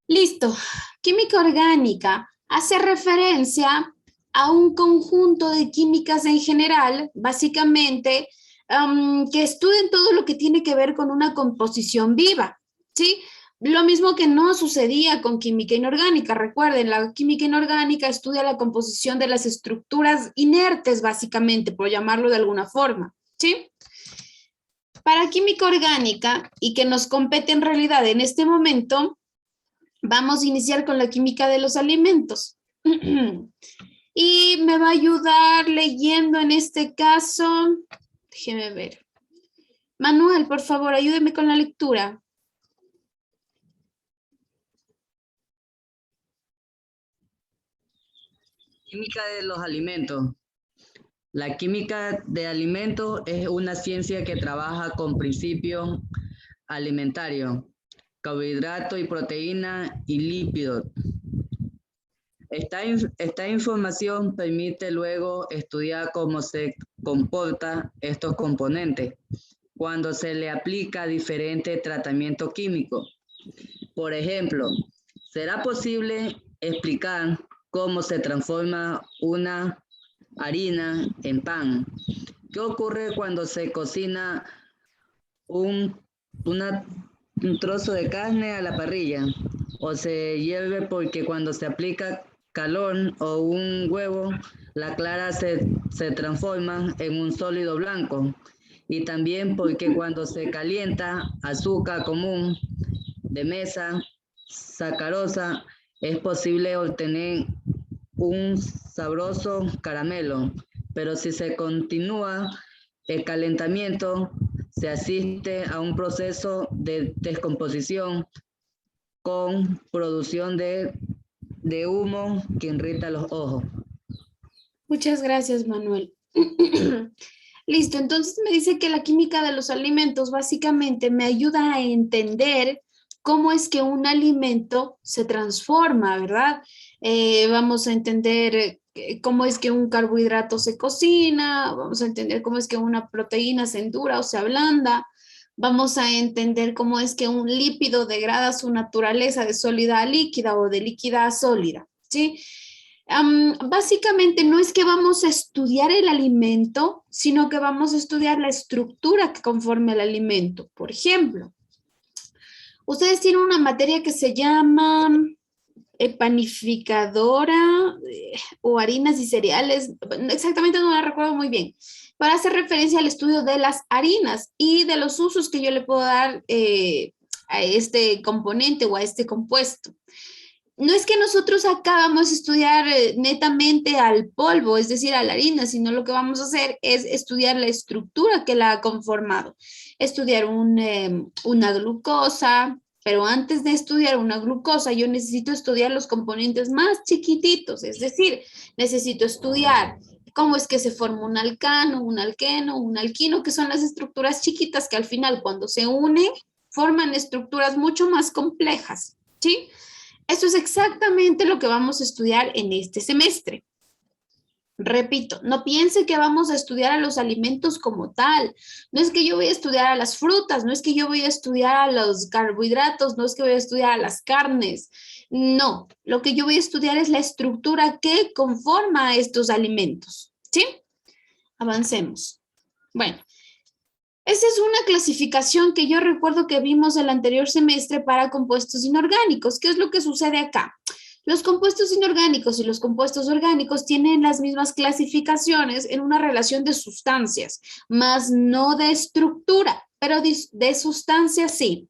Listo. Química orgánica hace referencia a un conjunto de químicas en general, básicamente, que estudien todo lo que tiene que ver con una composición viva, ¿sí? Lo mismo que no sucedía con química inorgánica. Recuerden, la química inorgánica estudia la composición de las estructuras inertes, básicamente, por llamarlo de alguna forma, ¿sí? Para química orgánica, y que nos compete en realidad en este momento, vamos a iniciar con la química de los alimentos. Y me va a ayudar leyendo en este caso, déjeme ver. Manuel, por favor, ayúdeme con la lectura. Química de los alimentos. La química de alimentos es una ciencia que trabaja con principios alimentarios, carbohidratos y proteínas y lípidos. Esta información permite luego estudiar cómo se comportan estos componentes cuando se le aplica diferentes tratamientos químicos. Por ejemplo, ¿será posible explicar cómo se transforma una harina en pan? ¿Qué ocurre cuando se cocina un, un trozo de carne a la parrilla? ¿O se hierve porque cuando se aplica calor o un huevo, la clara se transforma en un sólido blanco? Y también porque cuando se calienta azúcar común de mesa, sacarosa, es posible obtener un sabroso caramelo, pero si se continúa el calentamiento, se asiste a un proceso de descomposición con producción de humo que irrita los ojos. Muchas gracias, Manuel. Listo, entonces me dice que la química de los alimentos básicamente me ayuda a entender cómo es que un alimento se transforma, ¿verdad? Vamos a entender cómo es que un carbohidrato se cocina, vamos a entender cómo es que una proteína se endura o se ablanda, vamos a entender cómo es que un lípido degrada su naturaleza de sólida a líquida o de líquida a sólida, ¿sí? Básicamente no es que vamos a estudiar el alimento, sino que vamos a estudiar la estructura que conforme el alimento. Por ejemplo, ustedes tienen una materia que se llama panificadora o harinas y cereales, exactamente no la recuerdo muy bien, para hacer referencia al estudio de las harinas y de los usos que yo le puedo dar a este componente o a este compuesto. No es que nosotros acá vamos a estudiar netamente al polvo, es decir, a la harina, sino lo que vamos a hacer es estudiar la estructura que la ha conformado, estudiar una glucosa, pero antes de estudiar una glucosa, yo necesito estudiar los componentes más chiquititos, es decir, necesito estudiar cómo es que se forma un alcano, un alqueno, un alquino, que son las estructuras chiquitas que al final cuando se unen forman estructuras mucho más complejas, ¿sí? Esto es exactamente lo que vamos a estudiar en este semestre. Repito, no piense que vamos a estudiar a los alimentos como tal. No es que yo voy a estudiar a las frutas, no es que yo voy a estudiar a los carbohidratos, no es que voy a estudiar a las carnes. No, lo que yo voy a estudiar es la estructura que conforma estos alimentos. ¿Sí? Avancemos. Bueno, esa es una clasificación que yo recuerdo que vimos el anterior semestre para compuestos inorgánicos. ¿Qué es lo que sucede acá? Los compuestos inorgánicos y los compuestos orgánicos tienen las mismas clasificaciones en una relación de sustancias, más no de estructura, pero de sustancias sí.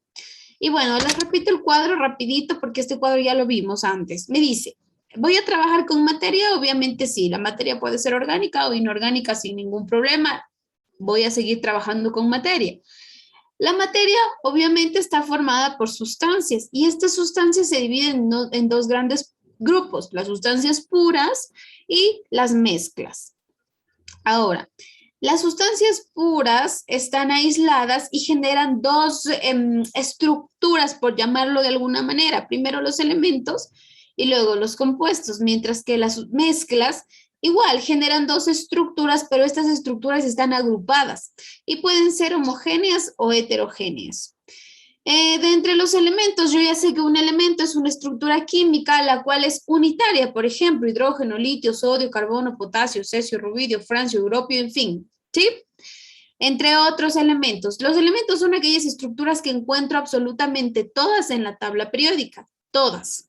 Y bueno, les repito el cuadro rapidito porque este cuadro ya lo vimos antes. Me dice, ¿voy a trabajar con materia? Obviamente sí, la materia puede ser orgánica o inorgánica sin ningún problema. Voy a seguir trabajando con materia. La materia obviamente está formada por sustancias y estas sustancias se dividen en dos grandes grupos, las sustancias puras y las mezclas. Ahora, las sustancias puras están aisladas y generan dos estructuras, por llamarlo de alguna manera. Primero los elementos y luego los compuestos, mientras que las mezclas igual generan dos estructuras, pero estas estructuras están agrupadas y pueden ser homogéneas o heterogéneas. De entre los elementos, yo ya sé que un elemento es una estructura química la cual es unitaria, por ejemplo, hidrógeno, litio, sodio, carbono, potasio, cesio, rubidio, francio, europio, en fin, ¿sí? Entre otros elementos. Los elementos son aquellas estructuras que encuentro absolutamente todas en la tabla periódica, todas.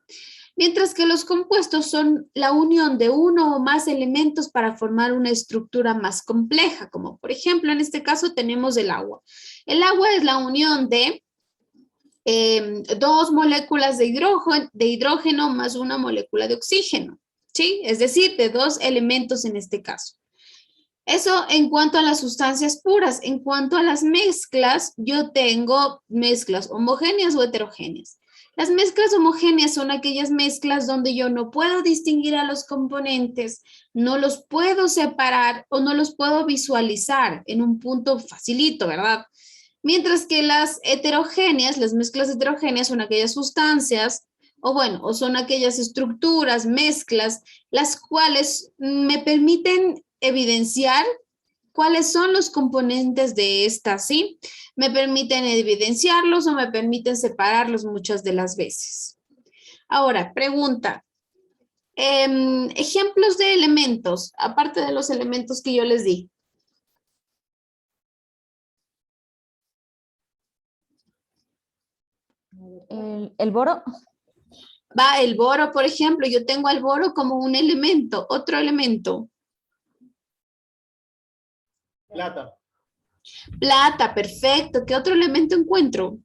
Mientras que los compuestos son la unión de uno o más elementos para formar una estructura más compleja, como por ejemplo en este caso tenemos el agua. El agua es la unión de dos moléculas de hidrógeno más una molécula de oxígeno, ¿sí? Es decir, de dos elementos en este caso. Eso en cuanto a las sustancias puras. En cuanto a las mezclas, yo tengo mezclas homogéneas o heterogéneas. Las mezclas homogéneas son aquellas mezclas donde yo no puedo distinguir a los componentes, no los puedo separar o no los puedo visualizar en un punto facilito, ¿verdad? Mientras que las heterogéneas, las mezclas heterogéneas son aquellas sustancias, o bueno, o son aquellas estructuras, mezclas, las cuales me permiten evidenciar cuáles son los componentes de esta, ¿sí? Me permiten evidenciarlos o me permiten separarlos muchas de las veces. Ahora, pregunta. Ejemplos de elementos, aparte de los elementos que yo les di. El boro. Va el boro, por ejemplo, yo tengo al boro como un elemento, otro elemento. Plata. Plata, perfecto. ¿Qué otro elemento encuentro?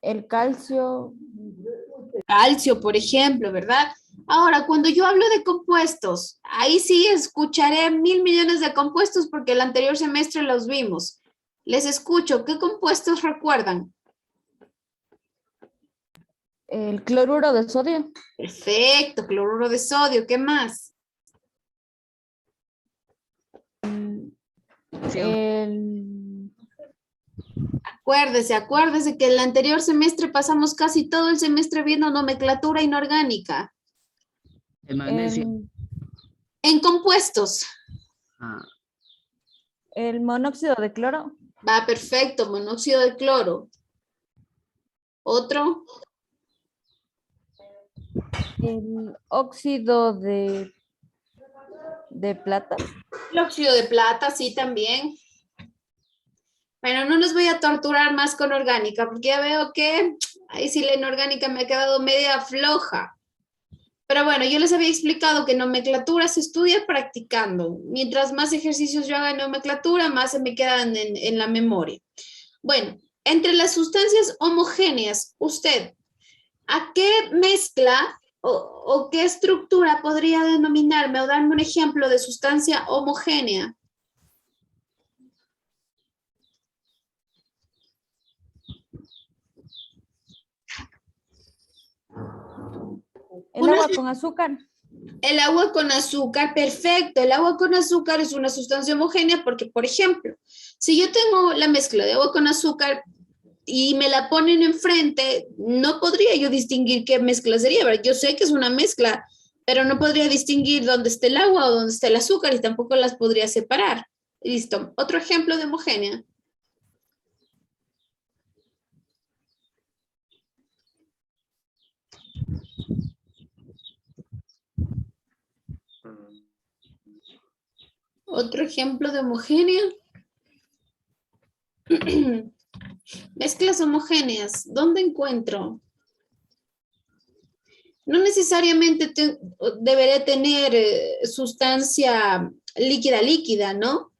El calcio. Calcio, por ejemplo, ¿verdad? Ahora, cuando yo hablo de compuestos, ahí sí escucharé 1.000.000.000 de compuestos porque el anterior semestre los vimos. Les escucho, ¿qué compuestos recuerdan? El cloruro de sodio. Perfecto, cloruro de sodio, ¿qué más? El... Acuérdese que el anterior semestre pasamos casi todo el semestre viendo nomenclatura inorgánica. El magnesio. En compuestos. El monóxido de cloro. Va, perfecto, monóxido de cloro. ¿Otro? El óxido de plata. El óxido de plata, sí, también. Bueno, no les voy a torturar más con orgánica, porque ya veo que ahí sí la inorgánica me ha quedado media floja. Pero bueno, yo les había explicado que nomenclatura se estudia practicando. Mientras más ejercicios yo haga en nomenclatura, más se me quedan en la memoria. Bueno, entre las sustancias homogéneas, usted, ¿a qué mezcla o qué estructura podría denominarme o darme un ejemplo de sustancia homogénea? El agua con azúcar. El agua con azúcar, perfecto. El agua con azúcar es una sustancia homogénea porque, por ejemplo, si yo tengo la mezcla de agua con azúcar y me la ponen enfrente, no podría yo distinguir qué mezcla sería, ¿verdad? Yo sé que es una mezcla, pero no podría distinguir dónde está el agua o dónde está el azúcar y tampoco las podría separar. Listo. Otro ejemplo de homogénea. Otro ejemplo de homogénea. Mezclas homogéneas. ¿Dónde encuentro? No necesariamente deberé tener sustancia líquida, ¿no?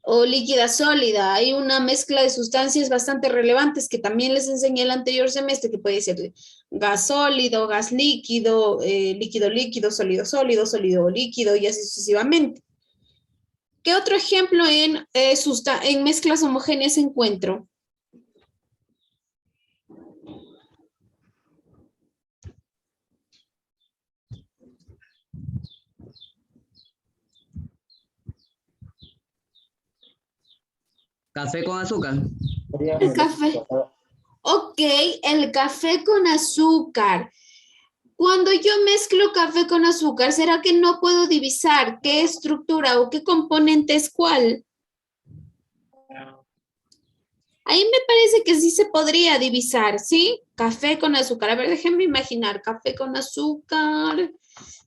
O líquida sólida. Hay una mezcla de sustancias bastante relevantes que también les enseñé el anterior semestre, que puede ser gas sólido, gas líquido, líquido líquido, sólido sólido, sólido líquido y así sucesivamente. ¿Qué otro ejemplo en mezclas homogéneas encuentro? Café con azúcar. El café. Ok, el café con azúcar. Cuando yo mezclo café con azúcar, ¿será que no puedo divisar qué estructura o qué componente es cuál? Ahí me parece que sí se podría divisar, ¿sí? Café con azúcar. A ver, déjenme imaginar. Café con azúcar.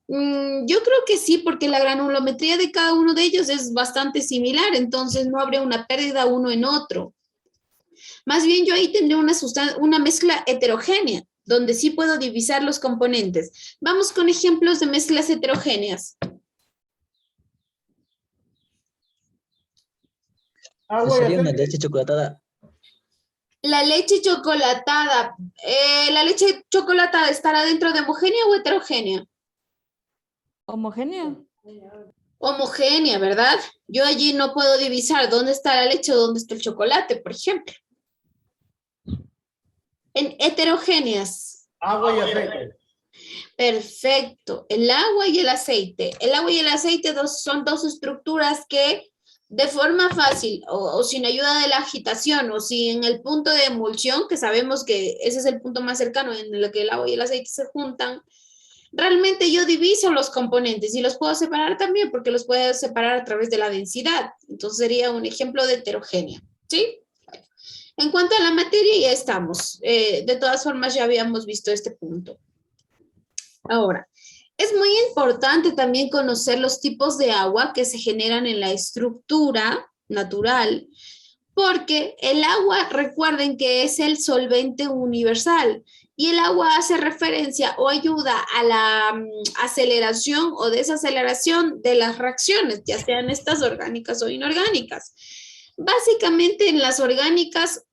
Yo creo que sí, porque la granulometría de cada uno de ellos es bastante similar, entonces no habría una pérdida uno en otro. Más bien yo ahí tendría una mezcla heterogénea, donde sí puedo divisar los componentes. Vamos con ejemplos de mezclas heterogéneas. Sería una leche chocolatada. La leche chocolatada. ¿La leche chocolatada estará dentro de homogénea o heterogénea? Homogéneo. Homogénea, ¿verdad? Yo allí no puedo divisar dónde está la leche o dónde está el chocolate, por ejemplo. En heterogéneas. Agua y aceite. Perfecto. El agua y el aceite. El agua y el aceite son dos estructuras que de forma fácil o sin ayuda de la agitación o sin el punto de emulsión, que sabemos que ese es el punto más cercano en el que el agua y el aceite se juntan, realmente yo diviso los componentes y los puedo separar también porque los puedo separar a través de la densidad. Entonces sería un ejemplo de heterogénea, ¿sí? En cuanto a la materia ya estamos. De todas formas ya habíamos visto este punto. Ahora, es muy importante también conocer los tipos de agua que se generan en la estructura natural, porque el agua, recuerden que es el solvente universal y el agua hace referencia o ayuda a la aceleración o desaceleración de las reacciones, ya sean estas orgánicas o inorgánicas. Básicamente en las orgánicas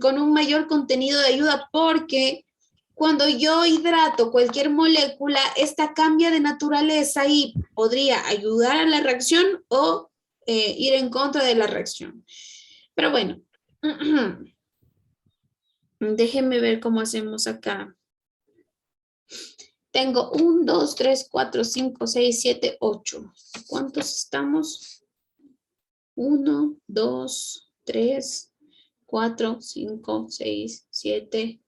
con un mayor contenido de ayuda porque cuando yo hidrato cualquier molécula, esta cambia de naturaleza y podría ayudar a la reacción o ir en contra de la reacción. Pero bueno, déjenme ver cómo hacemos acá. Tengo 1, 2, 3, 4, 5, 6, 7, 8. ¿Cuántos estamos? 1, 2, 3, 4, 5, 6, 7,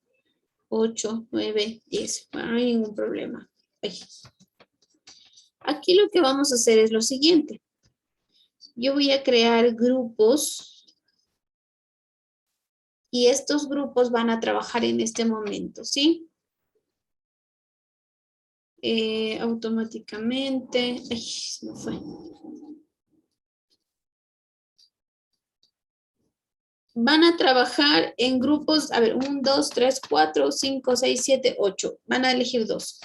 8, 9, 10. Bueno, no hay ningún problema. Ay. Aquí lo que vamos a hacer es lo siguiente. Yo voy a crear grupos y estos grupos van a trabajar en este momento, ¿sí? Automáticamente. Ay, se me fue. Van a trabajar en grupos, a ver, 1, 2, 3, 4, 5, 6, 7, 8. Van a elegir 2.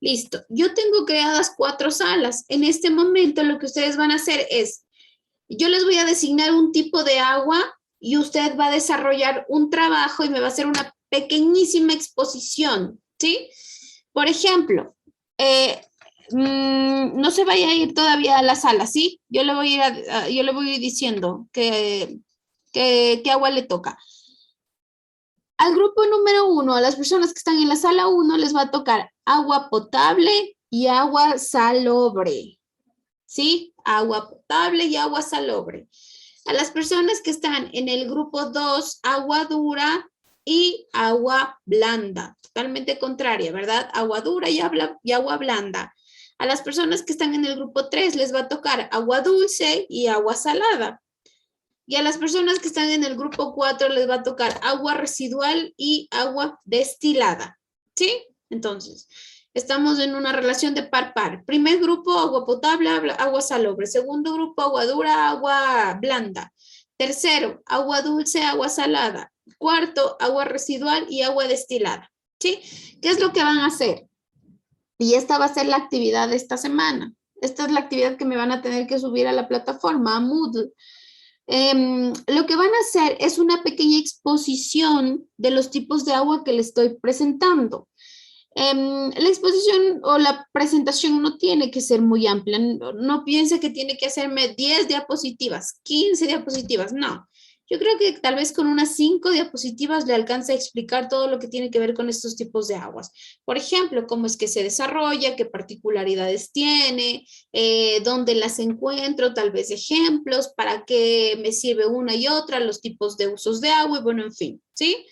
Listo. Yo tengo creadas 4 salas. En este momento lo que ustedes van a hacer es, yo les voy a designar un tipo de agua y usted va a desarrollar un trabajo y me va a hacer una pequeñísima exposición, ¿sí? Por ejemplo, no se vaya a ir todavía a la sala, ¿sí? Yo le voy a ir diciendo qué agua le toca. Al grupo número 1, a las personas que están en la sala 1, les va a tocar agua potable y agua salobre. ¿Sí? Agua potable y agua salobre. A las personas que están en el grupo 2, agua dura y agua blanda. Totalmente contraria, ¿verdad? Agua dura y agua blanda. A las personas que están en el grupo 3 les va a tocar agua dulce y agua salada. Y a las personas que están en el grupo 4 les va a tocar agua residual y agua destilada. ¿Sí? Entonces, estamos en una relación de par-par. Primer grupo, agua potable, agua salobre. Segundo grupo, agua dura, agua blanda. Tercero, agua dulce, agua salada. Cuarto, agua residual y agua destilada. ¿Sí? ¿Qué es lo que van a hacer? Y esta va a ser la actividad de esta semana. Esta es la actividad que me van a tener que subir a la plataforma, a Moodle. Lo que van a hacer es una pequeña exposición de los tipos de agua que les estoy presentando. La exposición o la presentación no tiene que ser muy amplia. No, no piense que tiene que hacerme 10 diapositivas, 15 diapositivas. No. Yo creo que tal vez con unas 5 diapositivas le alcanza a explicar todo lo que tiene que ver con estos tipos de aguas. Por ejemplo, cómo es que se desarrolla, qué particularidades tiene, dónde las encuentro, tal vez ejemplos, para qué me sirve una y otra, los tipos de usos de agua y bueno, en fin, ¿sí?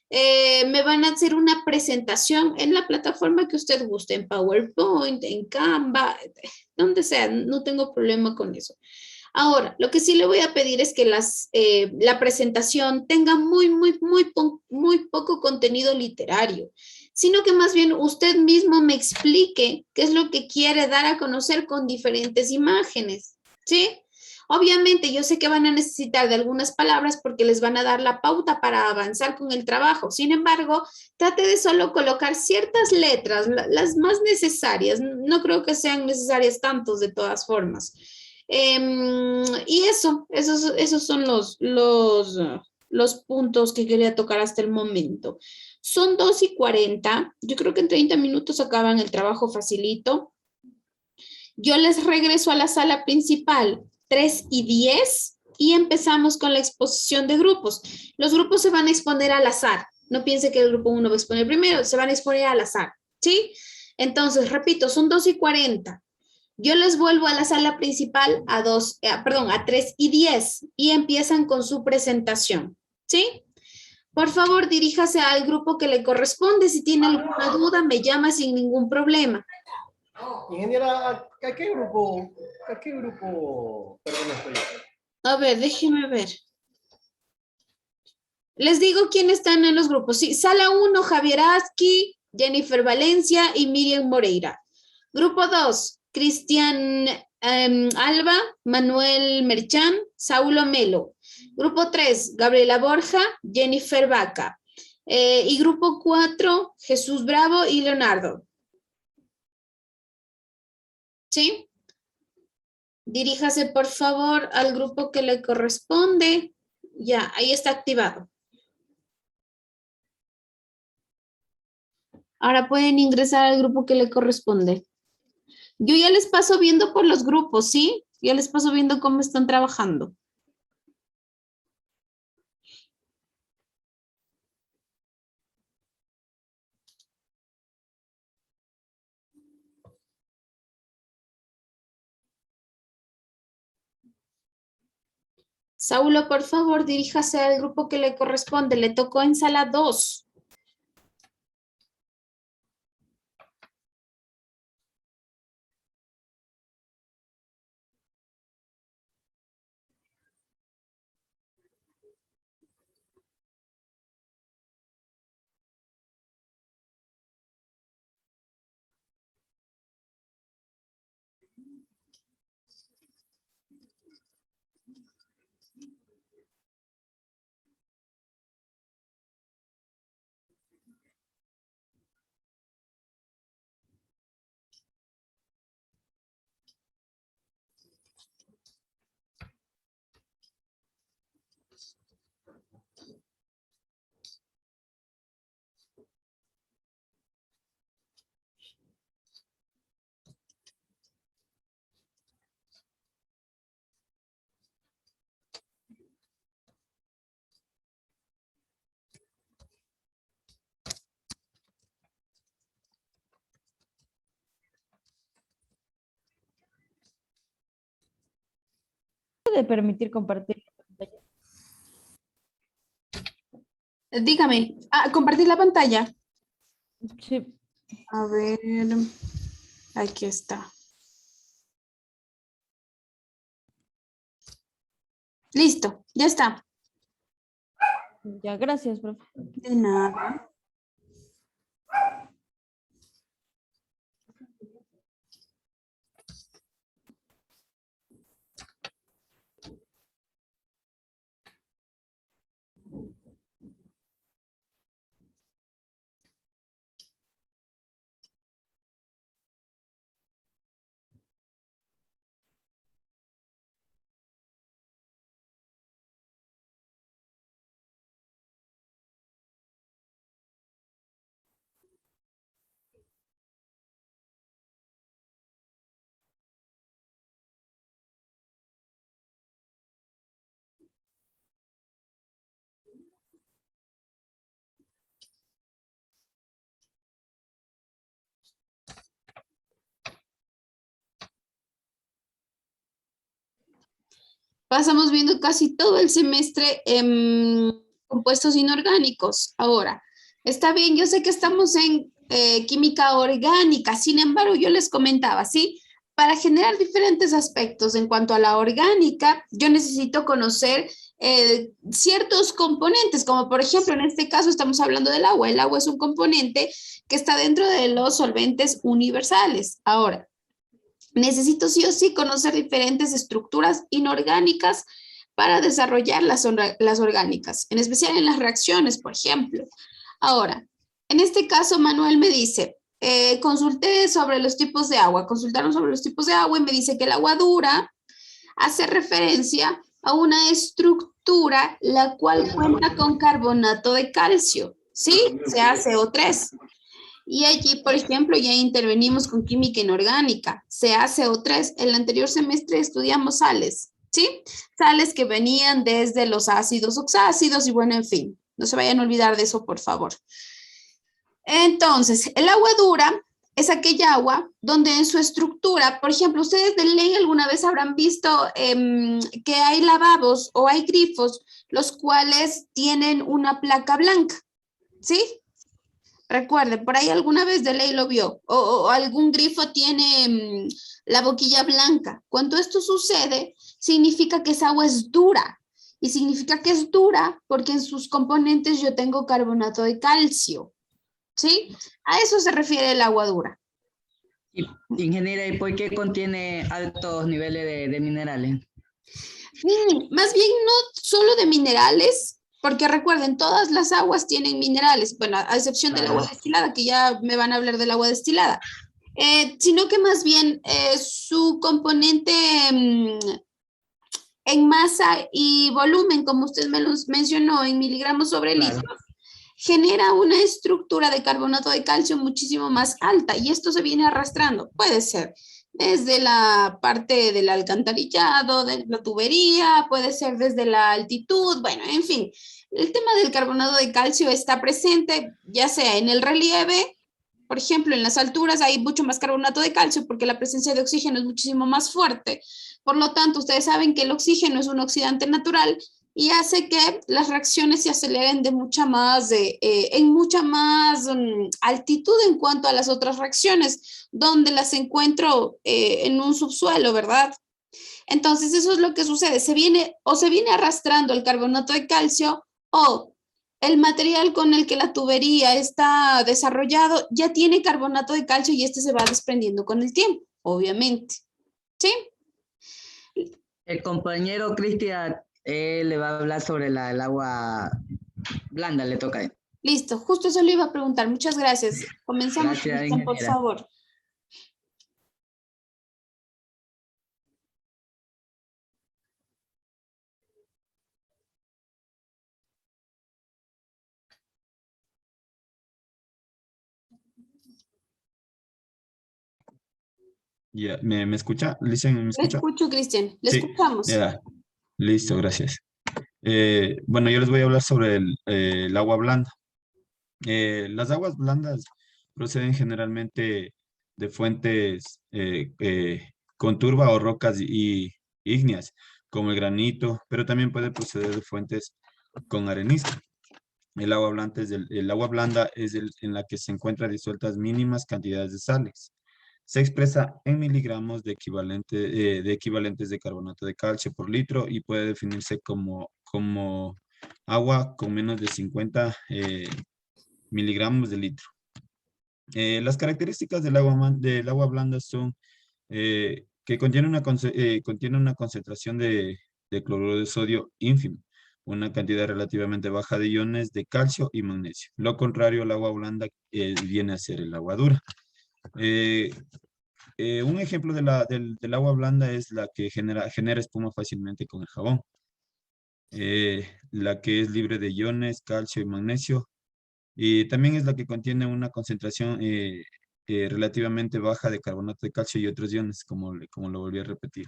Me van a hacer una presentación en la plataforma que usted guste, en PowerPoint, en Canva, donde sea, no tengo problema con eso. Ahora, lo que sí le voy a pedir es que la presentación tenga muy poco contenido literario, sino que más bien usted mismo me explique qué es lo que quiere dar a conocer con diferentes imágenes, ¿sí? Obviamente, yo sé que van a necesitar de algunas palabras porque les van a dar la pauta para avanzar con el trabajo. Sin embargo, trate de solo colocar ciertas letras, las más necesarias. No creo que sean necesarias tantos de todas formas. Y esos son los puntos que quería tocar hasta el momento. Son 2:40. Yo creo que en 30 minutos acaban el trabajo facilito. Yo les regreso a la sala principal 3:10 y empezamos con la exposición de grupos. Los grupos se van a exponer al azar. No piense que el grupo 1 va a exponer primero, se van a exponer al azar, ¿sí? Entonces, repito, son 2:40. Yo les vuelvo a la sala principal a 3:10 y empiezan con su presentación, ¿sí? Por favor, diríjase al grupo que le corresponde. Si tiene alguna duda, me llama sin ningún problema. Ingeniera, ¿a qué grupo pertenezco yo? A ver, déjeme ver. Les digo quiénes están en los grupos. Sí, sala 1, Javier Aski, Jennifer Valencia y Miriam Moreira. Grupo 2, Cristian Alba, Manuel Merchán, Saulo Melo. Grupo 3, Gabriela Borja, Jennifer Vaca. Y grupo 4, Jesús Bravo y Leonardo. ¿Sí? Diríjase por favor al grupo que le corresponde. Ya, ahí está activado. Ahora pueden ingresar al grupo que le corresponde. Yo ya les paso viendo por los grupos, ¿sí? Ya les paso viendo cómo están trabajando. Saulo, por favor, diríjase al grupo que le corresponde. Le tocó en sala 2. ¿Puede permitir compartir la pantalla? Dígame. Compartir la pantalla. Sí, A ver. Aquí está. Listo, ya está. ya, gracias, profe. De nada. pasamos viendo casi todo el semestre compuestos inorgánicos. Ahora, está bien, yo sé que estamos en química orgánica, sin embargo, yo les comentaba, ¿sí? Para generar diferentes aspectos en cuanto a la orgánica, yo necesito conocer ciertos componentes, como por ejemplo, en este caso estamos hablando del agua. El agua es un componente que está dentro de los solventes universales. Ahora, necesito sí o sí conocer diferentes estructuras inorgánicas para desarrollar las orgánicas, en especial en las reacciones, por ejemplo. Ahora, en este caso, Manuel me dice, consulté sobre los tipos de agua, consultaron sobre los tipos de agua y me dice que el agua dura hace referencia a una estructura la cual cuenta con carbonato de calcio, ¿sí? CaCO3. Y allí, por ejemplo, ya intervenimos con química inorgánica, CaCO3. El anterior semestre estudiamos sales, ¿sí? Sales que venían desde los ácidos oxácidos y bueno, en fin, no se vayan a olvidar de eso, por favor. Entonces, el agua dura es aquella agua donde en su estructura, por ejemplo, ustedes de ley alguna vez habrán visto que hay lavabos o hay grifos, los cuales tienen una placa blanca, ¿sí? Recuerden, por ahí alguna vez de ley lo vio, o algún grifo tiene la boquilla blanca. Cuando esto sucede, significa que esa agua es dura, y significa que es dura porque en sus componentes yo tengo carbonato de calcio, ¿sí? A eso se refiere el agua dura. Ingeniera, ¿y por qué contiene altos niveles de minerales? Más bien no solo de minerales, porque recuerden, todas las aguas tienen minerales, bueno, a excepción del agua destilada, que ya me van a hablar del agua destilada, sino que más bien su componente en masa y volumen, como usted me los mencionó, en miligramos sobre litros, genera una estructura de carbonato de calcio muchísimo más alta y esto se viene arrastrando. Puede ser desde la parte del alcantarillado, de la tubería, puede ser desde la altitud, bueno, en fin. El tema del carbonato de calcio está presente, ya sea en el relieve, por ejemplo, en las alturas hay mucho más carbonato de calcio porque la presencia de oxígeno es muchísimo más fuerte. Por lo tanto, ustedes saben que el oxígeno es un oxidante natural y hace que las reacciones se aceleren en mucha más altitud en cuanto a las otras reacciones, donde las encuentro en un subsuelo, ¿verdad? Entonces, eso es lo que sucede. Se viene arrastrando el carbonato de calcio o el material con el que la tubería está desarrollado ya tiene carbonato de calcio y este se va desprendiendo con el tiempo, obviamente. ¿Sí? El compañero Cristian le va a hablar sobre el agua blanda, le toca a él. Listo, justo eso le iba a preguntar. Muchas gracias. Comenzamos, Gracias, por favor. Ya, ¿me escucha? ¿Listen, me Le escucha? escucho, Cristian. Le Sí, escuchamos. ya, listo, gracias. Bueno, yo les voy a hablar sobre el agua blanda. Las aguas blandas proceden generalmente de fuentes con turba o rocas y ígneas, como el granito, pero también puede proceder de fuentes con arenisca. El agua blanda en la que se encuentran disueltas mínimas cantidades de sales. Se expresa en miligramos de equivalentes de carbonato de calcio por litro y puede definirse como agua con menos de 50 miligramos de litro. Las características del agua blanda son que contiene una concentración de cloruro de sodio ínfimo, una cantidad relativamente baja de iones de calcio y magnesio. Lo contrario, el agua blanda viene a ser el agua dura. Un ejemplo del agua blanda es la que genera espuma fácilmente con el jabón. La que es libre de iones, calcio y magnesio. Y también es la que contiene una concentración relativamente baja de carbonato de calcio y otros iones, como lo volví a repetir.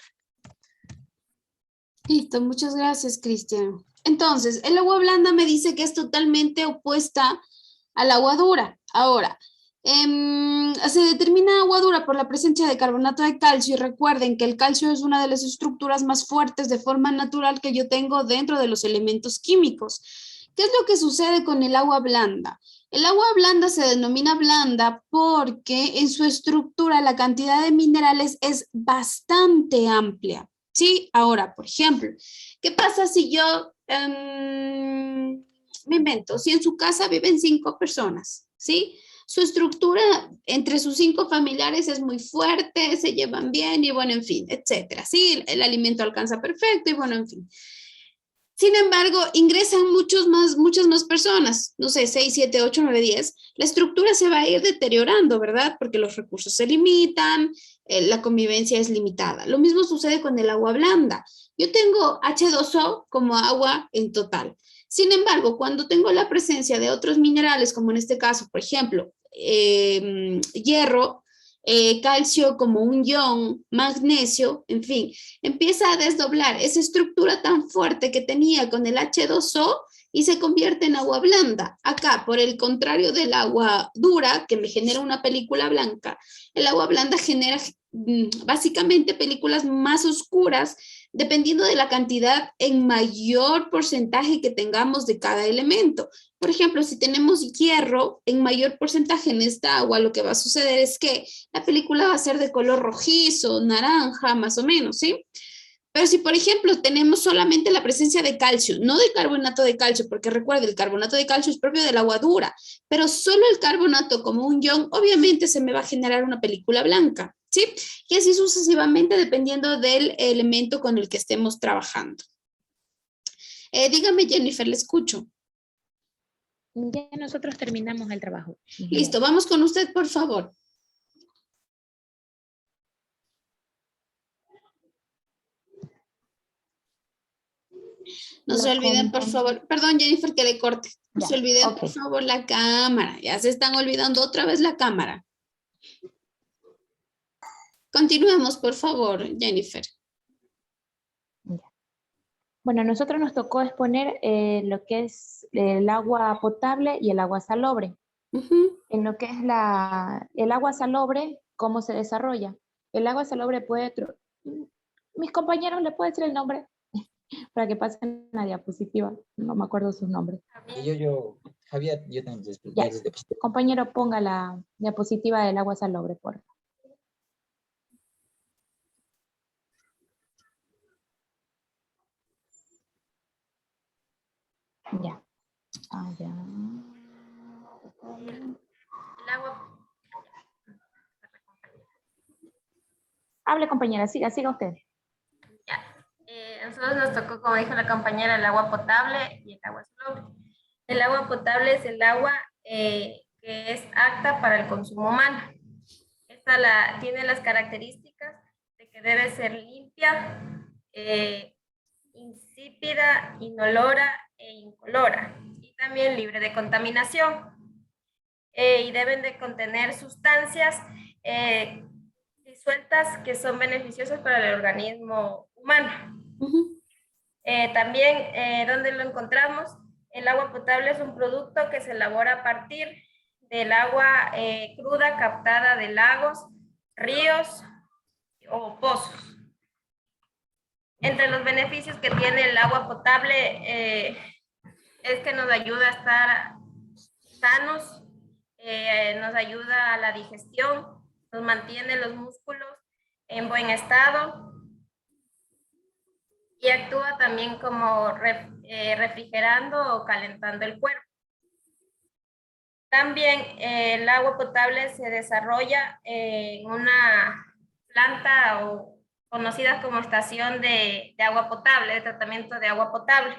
Listo, muchas gracias, Cristian. Entonces, el agua blanda me dice que es totalmente opuesta al agua dura. Ahora, Se determina agua dura por la presencia de carbonato de calcio y recuerden que el calcio es una de las estructuras más fuertes de forma natural que yo tengo dentro de los elementos químicos. ¿Qué es lo que sucede con el agua blanda? El agua blanda se denomina blanda porque en su estructura la cantidad de minerales es bastante amplia. ¿Sí? Ahora, por ejemplo, ¿qué pasa si yo me invento? Si en su casa viven 5 personas, ¿sí? Su estructura entre sus 5 familiares es muy fuerte, se llevan bien y bueno, en fin, etcétera. Sí, el alimento alcanza perfecto y bueno, en fin. Sin embargo, ingresan muchas más personas, no sé, 6, 7, 8, 9, 10. La estructura se va a ir deteriorando, ¿verdad? Porque los recursos se limitan, la convivencia es limitada. Lo mismo sucede con el agua blanda. Yo tengo H2O como agua en total. Sin embargo, cuando tengo la presencia de otros minerales, como en este caso, por ejemplo, hierro, calcio como un ion, magnesio, en fin, empieza a desdoblar esa estructura tan fuerte que tenía con el H2O y se convierte en agua blanda. Acá, por el contrario del agua dura, que me genera una película blanca, el agua blanda genera básicamente películas más oscuras dependiendo de la cantidad en mayor porcentaje que tengamos de cada elemento. Por ejemplo, si tenemos hierro en mayor porcentaje en esta agua, lo que va a suceder es que la película va a ser de color rojizo, naranja, más o menos, ¿sí? Pero si, por ejemplo, tenemos solamente la presencia de calcio, no de carbonato de calcio, porque recuerde, el carbonato de calcio es propio del agua dura, pero solo el carbonato como un ion, obviamente se me va a generar una película blanca, ¿sí? Y así sucesivamente dependiendo del elemento con el que estemos trabajando. Dígame, Jennifer, le escucho. Ya nosotros terminamos el trabajo. Listo, vamos con usted, por favor. No se olviden, por favor. Perdón, Jennifer, que le corte. No se olviden, por favor, la cámara. Ya se están olvidando otra vez la cámara. Continuemos, por favor, Jennifer. Bueno, a nosotros nos tocó exponer lo que es el agua potable y el agua salobre. En lo que es el agua salobre, ¿cómo se desarrolla? El agua salobre puede... Mis compañeros, ¿le puedo decir el nombre? Para que pasen la diapositiva. No me acuerdo sus nombres. Javier, yo tengo que Ya. explicar. Compañero, ponga la diapositiva del agua salobre, por favor. Ya. Ya. El agua. Hable, compañera, siga usted. Ya. A nosotros nos tocó, como dijo la compañera, el agua potable y el agua salobre. El agua potable es el agua que es apta para el consumo humano. Esta tiene las características de que debe ser limpia, insípida, inolora e incolora, y también libre de contaminación. Y deben de contener sustancias disueltas que son beneficiosas para el organismo humano. También, ¿dónde lo encontramos? El agua potable es un producto que se elabora a partir del agua cruda captada de lagos, ríos o pozos. Entre los beneficios que tiene el agua potable es que nos ayuda a estar sanos, nos ayuda a la digestión, nos mantiene los músculos en buen estado y actúa también como refrigerando o calentando el cuerpo. También el agua potable se desarrolla en una planta conocida como estación de agua potable, de tratamiento de agua potable.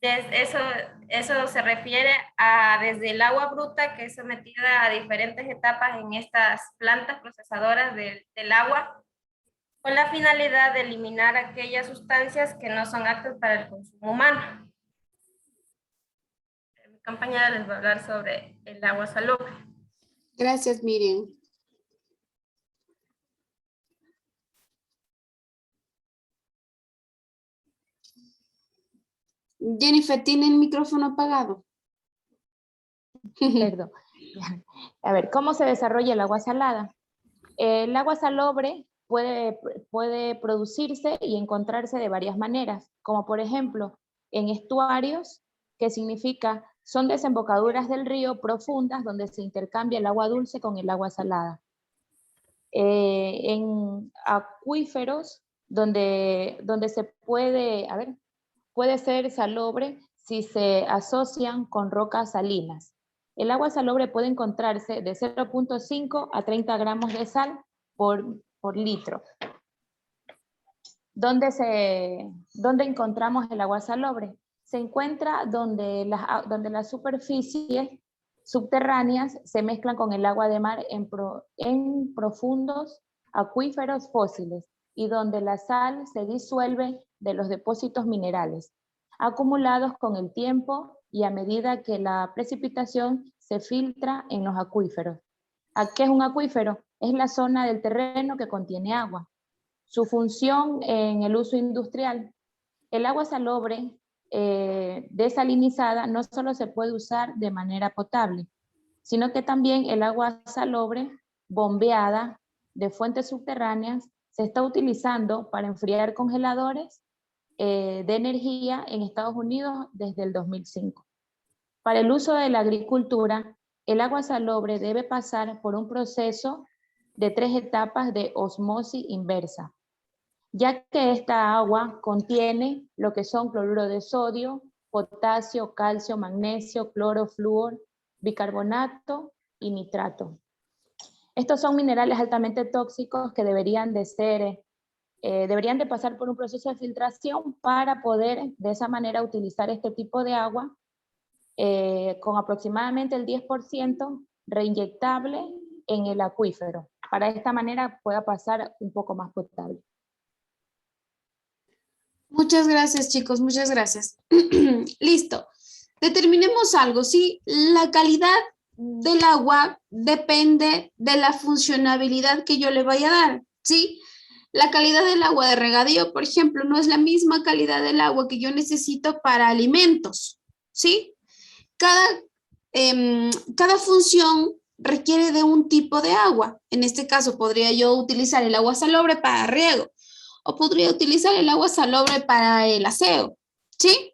Eso se refiere a desde el agua bruta, que es sometida a diferentes etapas en estas plantas procesadoras del agua, con la finalidad de eliminar aquellas sustancias que no son aptas para el consumo humano. Mi compañera les va a hablar sobre el agua salobre. Gracias, Miriam. Jennifer, ¿tiene el micrófono apagado? Perdón. A ver, ¿cómo se desarrolla el agua salada? El agua salobre puede producirse y encontrarse de varias maneras, como por ejemplo en estuarios, que significa son desembocaduras del río profundas donde se intercambia el agua dulce con el agua salada. En acuíferos donde se puede ser salobre si se asocian con rocas salinas. El agua salobre puede encontrarse de 0.5 a 30 gramos de sal por litro. ¿Dónde encontramos el agua salobre? Se encuentra donde las superficies subterráneas se mezclan con el agua de mar en profundos acuíferos fósiles y donde la sal se disuelve de los depósitos minerales, acumulados con el tiempo y a medida que la precipitación se filtra en los acuíferos. ¿Qué es un acuífero? Es la zona del terreno que contiene agua. Su función en el uso industrial. El agua salobre desalinizada no solo se puede usar de manera potable, sino que también el agua salobre bombeada de fuentes subterráneas se está utilizando para enfriar congeladores de energía en Estados Unidos desde el 2005. Para el uso de la agricultura, el agua salobre debe pasar por un proceso de 3 etapas de osmosis inversa, ya que esta agua contiene lo que son cloruro de sodio, potasio, calcio, magnesio, cloro, flúor, bicarbonato y nitrato. Estos son minerales altamente tóxicos que deberían de pasar por un proceso de filtración para poder de esa manera utilizar este tipo de agua con aproximadamente el 10% reinyectable en el acuífero. Para esta manera pueda pasar un poco más potable. Muchas gracias, chicos, muchas gracias. Listo. Determinemos algo, ¿sí? La calidad del agua depende de la funcionabilidad que yo le vaya a dar, ¿sí? La calidad del agua de regadío, por ejemplo, no es la misma calidad del agua que yo necesito para alimentos, ¿sí? Cada función requiere de un tipo de agua. En este caso, podría yo utilizar el agua salobre para riego o podría utilizar el agua salobre para el aseo, ¿sí?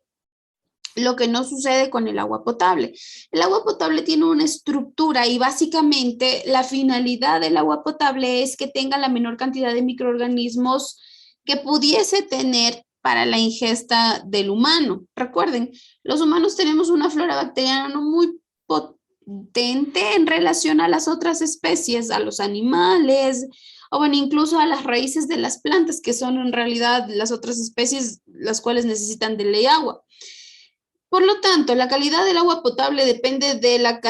Lo que no sucede con el agua potable. El agua potable tiene una estructura y básicamente la finalidad del agua potable es que tenga la menor cantidad de microorganismos que pudiese tener para la ingesta del humano. Recuerden, los humanos tenemos una flora bacteriana no muy potente en relación a las otras especies, a los animales, o bueno, incluso a las raíces de las plantas, que son en realidad las otras especies las cuales necesitan de ley agua. Por lo tanto, la calidad del agua potable depende de la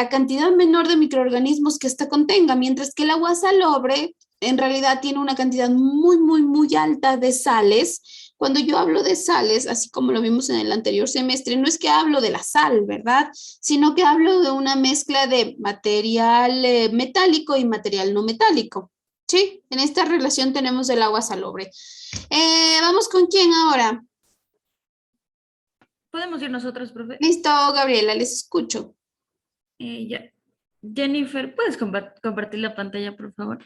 cantidad menor de microorganismos que ésta contenga, mientras que el agua salobre en realidad tiene una cantidad muy, muy, muy alta de sales. Cuando yo hablo de sales, así como lo vimos en el anterior semestre, no es que hablo de la sal, ¿verdad? Sino que hablo de una mezcla de material metálico y material no metálico. Sí, en esta relación tenemos el agua salobre. ¿Vamos con quién ahora? ¿Podemos ir nosotros, profe? Listo, Gabriela, les escucho. Ya. Jennifer, ¿puedes compartir la pantalla, por favor?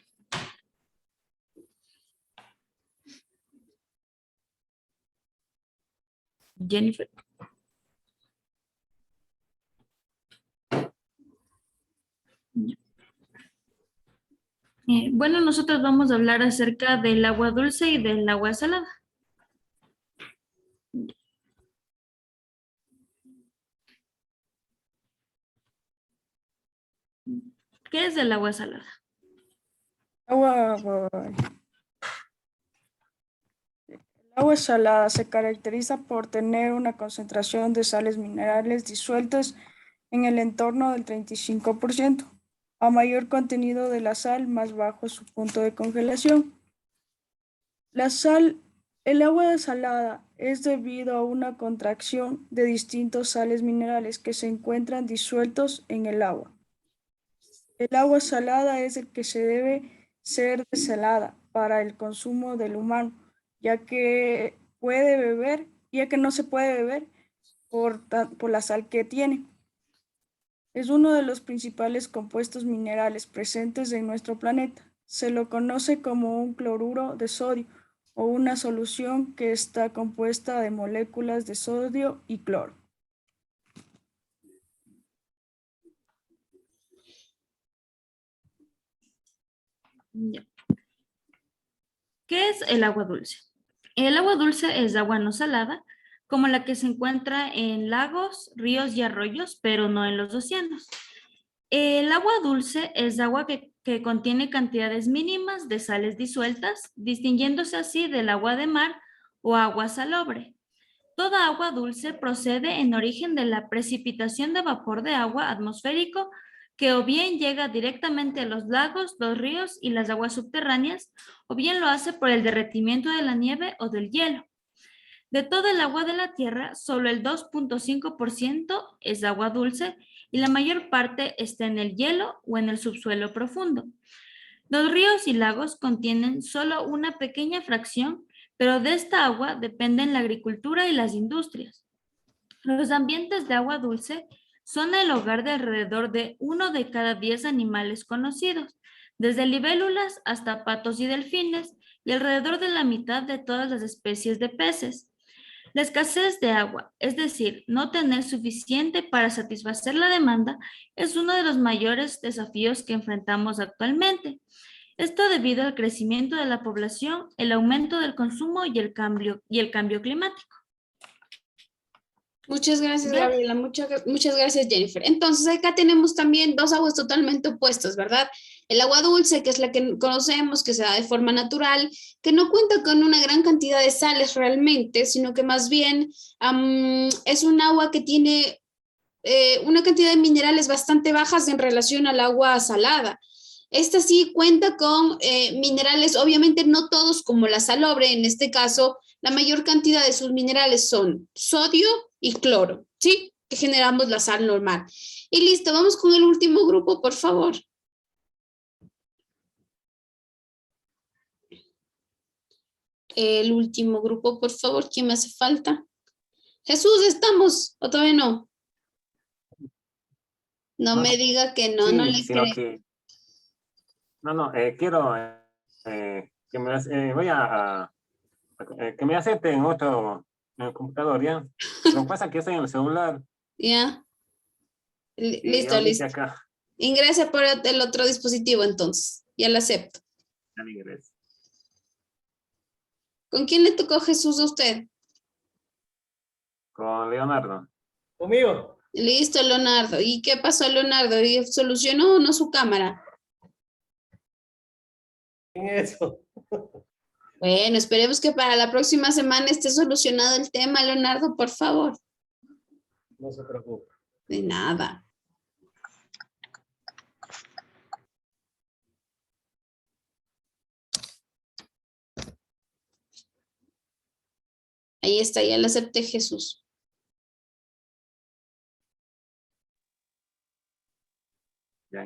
Jennifer. Bueno, nosotros vamos a hablar acerca del agua dulce y del agua salada. ¿Qué es el agua salada? El agua salada se caracteriza por tener una concentración de sales minerales disueltas en el entorno del 35%. A mayor contenido de la sal, más bajo es su punto de congelación. El agua salada es debido a una contracción de distintos sales minerales que se encuentran disueltos en el agua. El agua salada es el que se debe ser desalada para el consumo del humano, ya que no se puede beber por la sal que tiene. Es uno de los principales compuestos minerales presentes en nuestro planeta. Se lo conoce como un cloruro de sodio o una solución que está compuesta de moléculas de sodio y cloro. Ya. ¿Qué es el agua dulce? El agua dulce es agua no salada, como la que se encuentra en lagos, ríos y arroyos, pero no en los océanos. El agua dulce es agua que contiene cantidades mínimas de sales disueltas, distinguiéndose así del agua de mar o agua salobre. Toda agua dulce procede en origen de la precipitación de vapor de agua atmosférico que o bien llega directamente a los lagos, los ríos y las aguas subterráneas, o bien lo hace por el derretimiento de la nieve o del hielo. De toda el agua de la Tierra, solo el 2.5% es agua dulce y la mayor parte está en el hielo o en el subsuelo profundo. Los ríos y lagos contienen solo una pequeña fracción, pero de esta agua dependen la agricultura y las industrias. Los ambientes de agua dulce son el hogar de alrededor de 1 de cada 10 animales conocidos, desde libélulas hasta patos y delfines, y alrededor de la mitad de todas las especies de peces. La escasez de agua, es decir, no tener suficiente para satisfacer la demanda, es uno de los mayores desafíos que enfrentamos actualmente. Esto debido al crecimiento de la población, el aumento del consumo y el cambio climático. Muchas gracias, Ya. Gabriela. Muchas gracias, Jennifer. Entonces, acá tenemos también dos aguas totalmente opuestas, ¿verdad? El agua dulce, que es la que conocemos, que se da de forma natural, que no cuenta con una gran cantidad de sales realmente, sino que más bien es un agua que tiene una cantidad de minerales bastante bajas en relación al agua salada. Esta sí cuenta con minerales, obviamente no todos como la salobre, en este caso la mayor cantidad de sus minerales son sodio y cloro, ¿sí? Que generamos la sal normal. Y listo, vamos con el último grupo, por favor. El último grupo, por favor, ¿quién me hace falta? Jesús, ¿estamos? ¿O todavía no? No me diga que no, no Sí, le sino creo. que, quiero que me voy que me acepte en en el computador, ¿ya? Lo que pasa es que estoy en el celular Ya. y Listo, yo dice listo. acá, Ingresa por el otro dispositivo entonces. Ya lo acepto. ya le ingreso. ¿Con quién le tocó Jesús a usted? Con Leonardo. Conmigo. Listo, Leonardo. ¿Y qué pasó, Leonardo? ¿Y solucionó o no su cámara? En eso. Bueno, esperemos que para la próxima semana esté solucionado el tema, Leonardo, por favor. No se preocupe. De nada. Ahí está, ya lo acepté, Jesús. Ya,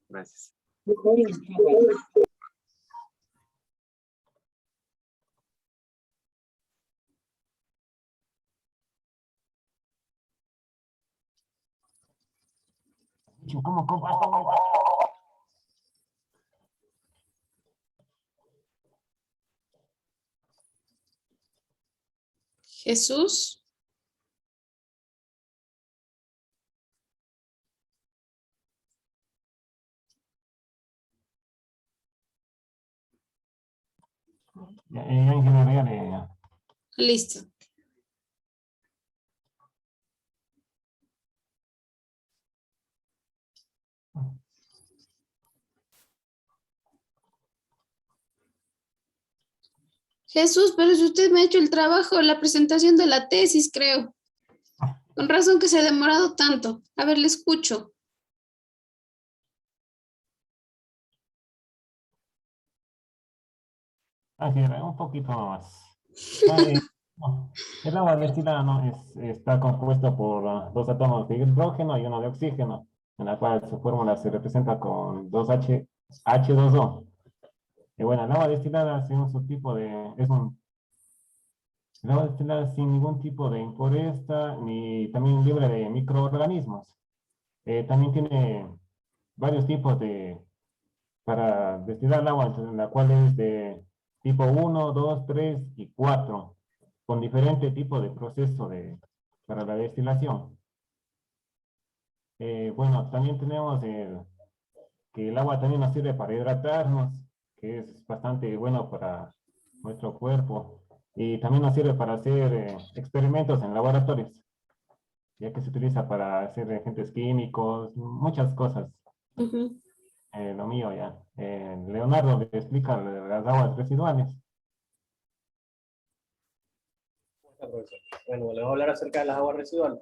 gracias. ¿Cómo comparto? Jesús. Ya. Listo. Jesús, pero si usted me ha hecho el trabajo, la presentación de la tesis, creo. Con razón que se ha demorado tanto. A ver, le escucho. Así era, un poquito más. No, el agua destilada está compuesto por dos átomos de hidrógeno y uno de oxígeno, en la cual su fórmula se representa con 2H2O. Y bueno, el agua destilada el agua destilada sin ningún tipo de impureza ni también libre de microorganismos. También tiene varios tipos para destilar el agua, en la cual es de tipo 1, 2, 3 y 4, con diferente tipo de proceso para la destilación. Bueno, también tenemos que el agua también nos sirve para hidratarnos, que es bastante bueno para nuestro cuerpo. Y también nos sirve para hacer experimentos en laboratorios, ya que se utiliza para hacer agentes químicos, muchas cosas. Lo mío ya. Leonardo le explica las aguas residuales. Bueno, les voy a hablar acerca de las aguas residuales.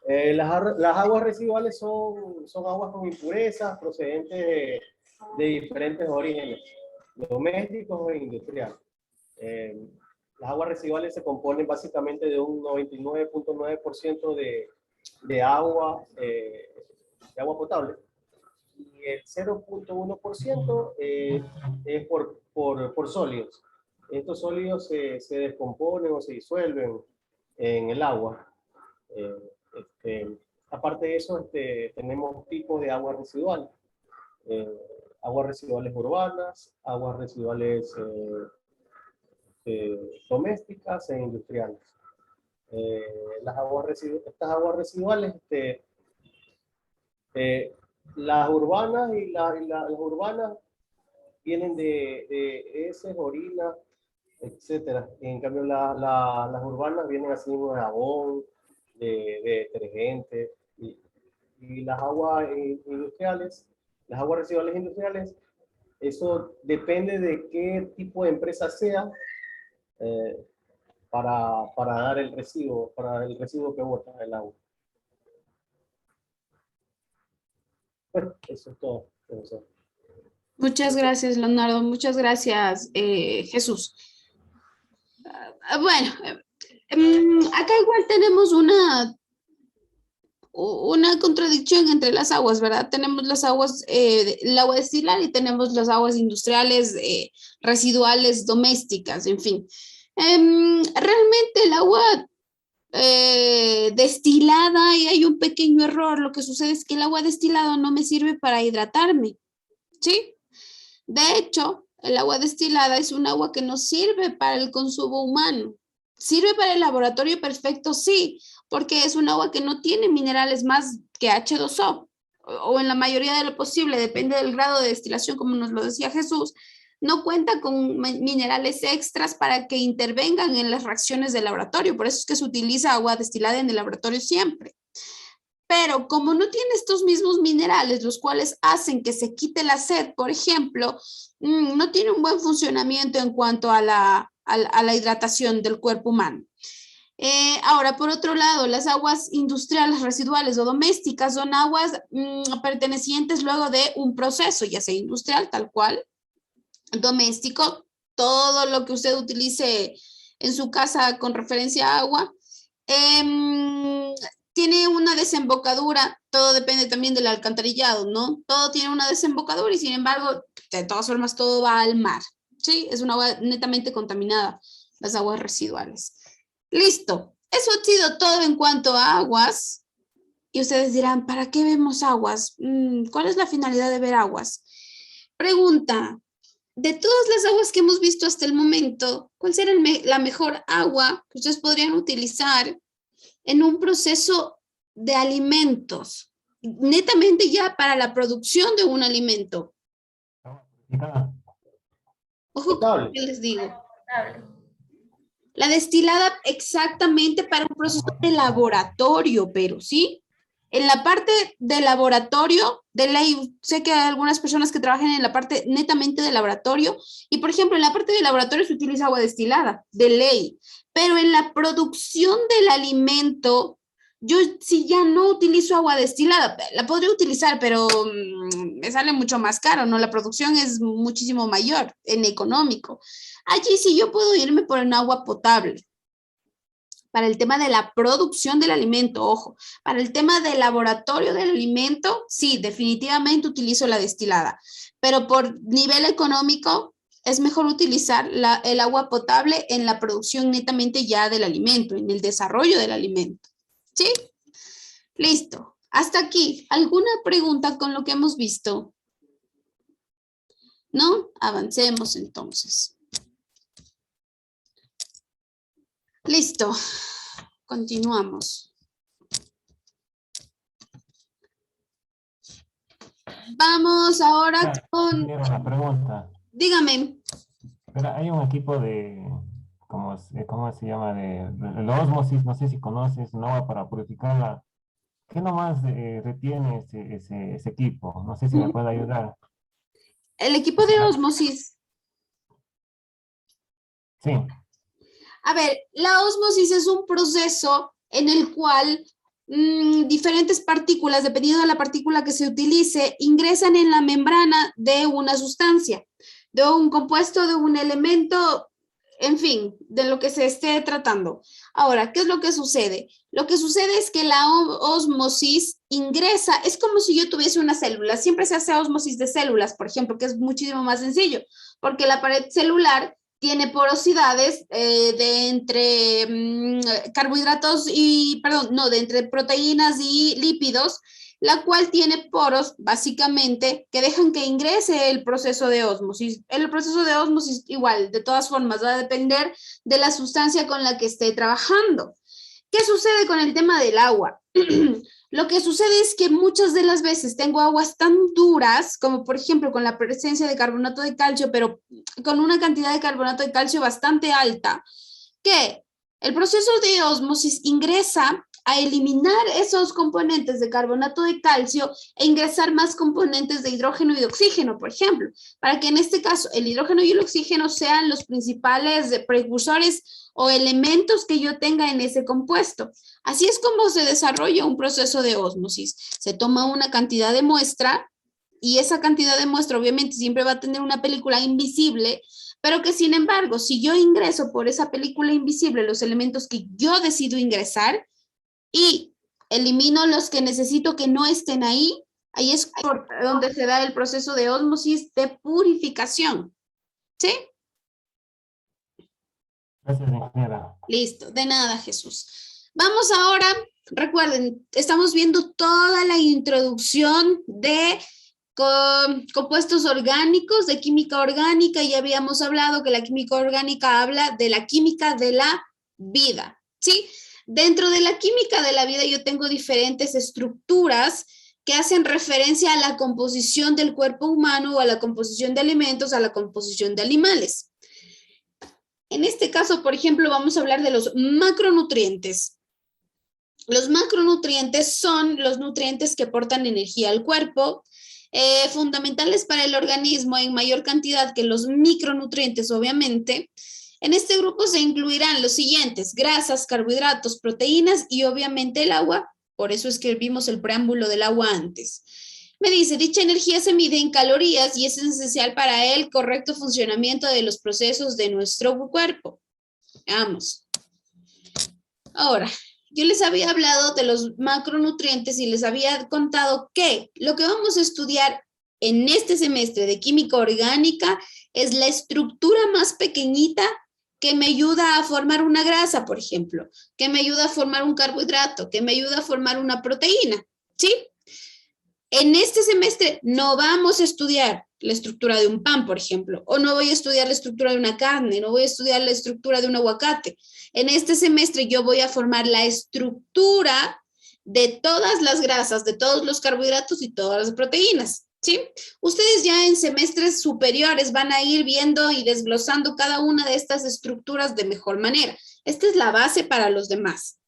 Las aguas residuales son aguas con impurezas procedentes de diferentes orígenes, domésticos e industriales. Las aguas residuales se componen básicamente de un 99.9% de agua potable, y el 0.1% es por sólidos. Estos sólidos se descomponen o se disuelven en el agua. Aparte de eso, tenemos tipos de aguas residuales. Aguas residuales urbanas, aguas residuales domésticas e industriales. Estas aguas residuales, las urbanas las urbanas vienen de heces, orinas, etcétera. En cambio, las urbanas vienen así de jabón, de detergente, y las aguas industriales, las aguas residuales industriales, eso depende de qué tipo de empresa sea, para dar el residuo que bota el agua. Bueno, eso es todo, profesor. Muchas gracias, Leonardo. Muchas gracias, Jesús. Bueno, acá igual tenemos una contradicción entre las aguas, ¿verdad? Tenemos las aguas, el agua destilada, y tenemos las aguas industriales, residuales, domésticas, en fin. Realmente el agua destilada, y hay un pequeño error. Lo que sucede es que el agua destilada no me sirve para hidratarme, ¿sí? De hecho, el agua destilada es un agua que no sirve para el consumo humano. ¿Sirve para el laboratorio? Perfecto, sí, porque es un agua que no tiene minerales más que H2O, o en la mayoría de lo posible, depende del grado de destilación, como nos lo decía Jesús, no cuenta con minerales extras para que intervengan en las reacciones del laboratorio. Por eso es que se utiliza agua destilada en el laboratorio siempre. Pero como no tiene estos mismos minerales, los cuales hacen que se quite la sed, por ejemplo, no tiene un buen funcionamiento en cuanto a la hidratación del cuerpo humano. Ahora, por otro lado, las aguas industriales, residuales o domésticas son aguas pertenecientes luego de un proceso, ya sea industrial, tal cual, doméstico, todo lo que usted utilice en su casa con referencia a agua. Tiene una desembocadura, todo depende también del alcantarillado, ¿no? Todo tiene una desembocadura y sin embargo, de todas formas, todo va al mar, ¿sí? Es una agua netamente contaminada, las aguas residuales. Listo, eso ha sido todo en cuanto a aguas. Y ustedes dirán, ¿para qué vemos aguas? ¿Cuál es la finalidad de ver aguas? Pregunta, de todas las aguas que hemos visto hasta el momento, ¿cuál será la mejor agua que ustedes podrían utilizar en un proceso de alimentos? Netamente ya para la producción de un alimento. Ojo, ¿qué les digo? La destilada exactamente para un proceso de laboratorio, pero ¿sí? En la parte de laboratorio, de ley, sé que hay algunas personas que trabajan en la parte netamente de laboratorio, y por ejemplo, en la parte de laboratorio se utiliza agua destilada, de ley, pero en la producción del alimento, yo si ya no utilizo agua destilada, la podría utilizar, pero me sale mucho más caro, ¿no? La producción es muchísimo mayor en económico. Allí sí yo puedo irme por un agua potable. Para el tema de la producción del alimento, ojo, para el tema del laboratorio del alimento, sí, definitivamente utilizo la destilada, pero por nivel económico es mejor utilizar el agua potable en la producción netamente ya del alimento, en el desarrollo del alimento, ¿sí? Listo. Hasta aquí, ¿alguna pregunta con lo que hemos visto? ¿No? Avancemos entonces. Listo. Continuamos. Vamos ahora con... Quiero una pregunta. Dígame. Pero hay un equipo de, ¿cómo se llama? De la ósmosis, no sé si conoces, un agua para purificarla. ¿Qué nomás retiene ese equipo? No sé si me puede ayudar. El equipo de ósmosis. Sí. A ver, la ósmosis es un proceso en el cual diferentes partículas, dependiendo de la partícula que se utilice, ingresan en la membrana de una sustancia, de un compuesto, de un elemento, en fin, de lo que se esté tratando. Ahora, ¿qué es lo que sucede? Lo que sucede es que la ósmosis ingresa, es como si yo tuviese una célula. Siempre se hace ósmosis de células, por ejemplo, que es muchísimo más sencillo, porque la pared celular tiene porosidades de entre carbohidratos y, perdón, no, de entre proteínas y lípidos, la cual tiene poros, básicamente, que dejan que ingrese el proceso de ósmosis. El proceso de ósmosis, igual, de todas formas, va a depender de la sustancia con la que esté trabajando. ¿Qué sucede con el tema del agua? Lo que sucede es que muchas de las veces tengo aguas tan duras, como por ejemplo con la presencia de carbonato de calcio, pero con una cantidad de carbonato de calcio bastante alta, que el proceso de ósmosis ingresa a eliminar esos componentes de carbonato de calcio e ingresar más componentes de hidrógeno y de oxígeno, por ejemplo, para que en este caso el hidrógeno y el oxígeno sean los principales precursores o elementos que yo tenga en ese compuesto. Así es como se desarrolla un proceso de ósmosis. Se toma una cantidad de muestra y esa cantidad de muestra obviamente siempre va a tener una película invisible, pero que sin embargo, si yo ingreso por esa película invisible los elementos que yo decido ingresar y elimino los que necesito que no estén ahí, ahí es por donde se da el proceso de ósmosis de purificación. ¿Sí? Gracias, ingeniera. Listo, de nada, Jesús. Vamos ahora, recuerden, estamos viendo toda la introducción de compuestos orgánicos, de química orgánica, y ya habíamos hablado que la química orgánica habla de la química de la vida, ¿sí? Dentro de la química de la vida yo tengo diferentes estructuras que hacen referencia a la composición del cuerpo humano o a la composición de alimentos, a la composición de animales. En este caso, por ejemplo, vamos a hablar de los macronutrientes. Los macronutrientes son los nutrientes que aportan energía al cuerpo, fundamentales para el organismo en mayor cantidad que los micronutrientes, obviamente. En este grupo se incluirán los siguientes: grasas, carbohidratos, proteínas y obviamente el agua. Por eso es que vimos el preámbulo del agua antes. Me dice, dicha energía se mide en calorías y es esencial para el correcto funcionamiento de los procesos de nuestro cuerpo. Vamos. Ahora, yo les había hablado de los macronutrientes y les había contado que lo que vamos a estudiar en este semestre de química orgánica es la estructura más pequeñita que me ayuda a formar una grasa, por ejemplo, que me ayuda a formar un carbohidrato, que me ayuda a formar una proteína, ¿sí? En este semestre no vamos a estudiar la estructura de un pan, por ejemplo, o no voy a estudiar la estructura de una carne, no voy a estudiar la estructura de un aguacate. En este semestre yo voy a formar la estructura de todas las grasas, de todos los carbohidratos y todas las proteínas, ¿sí? Ustedes ya en semestres superiores van a ir viendo y desglosando cada una de estas estructuras de mejor manera. Esta es la base para los demás.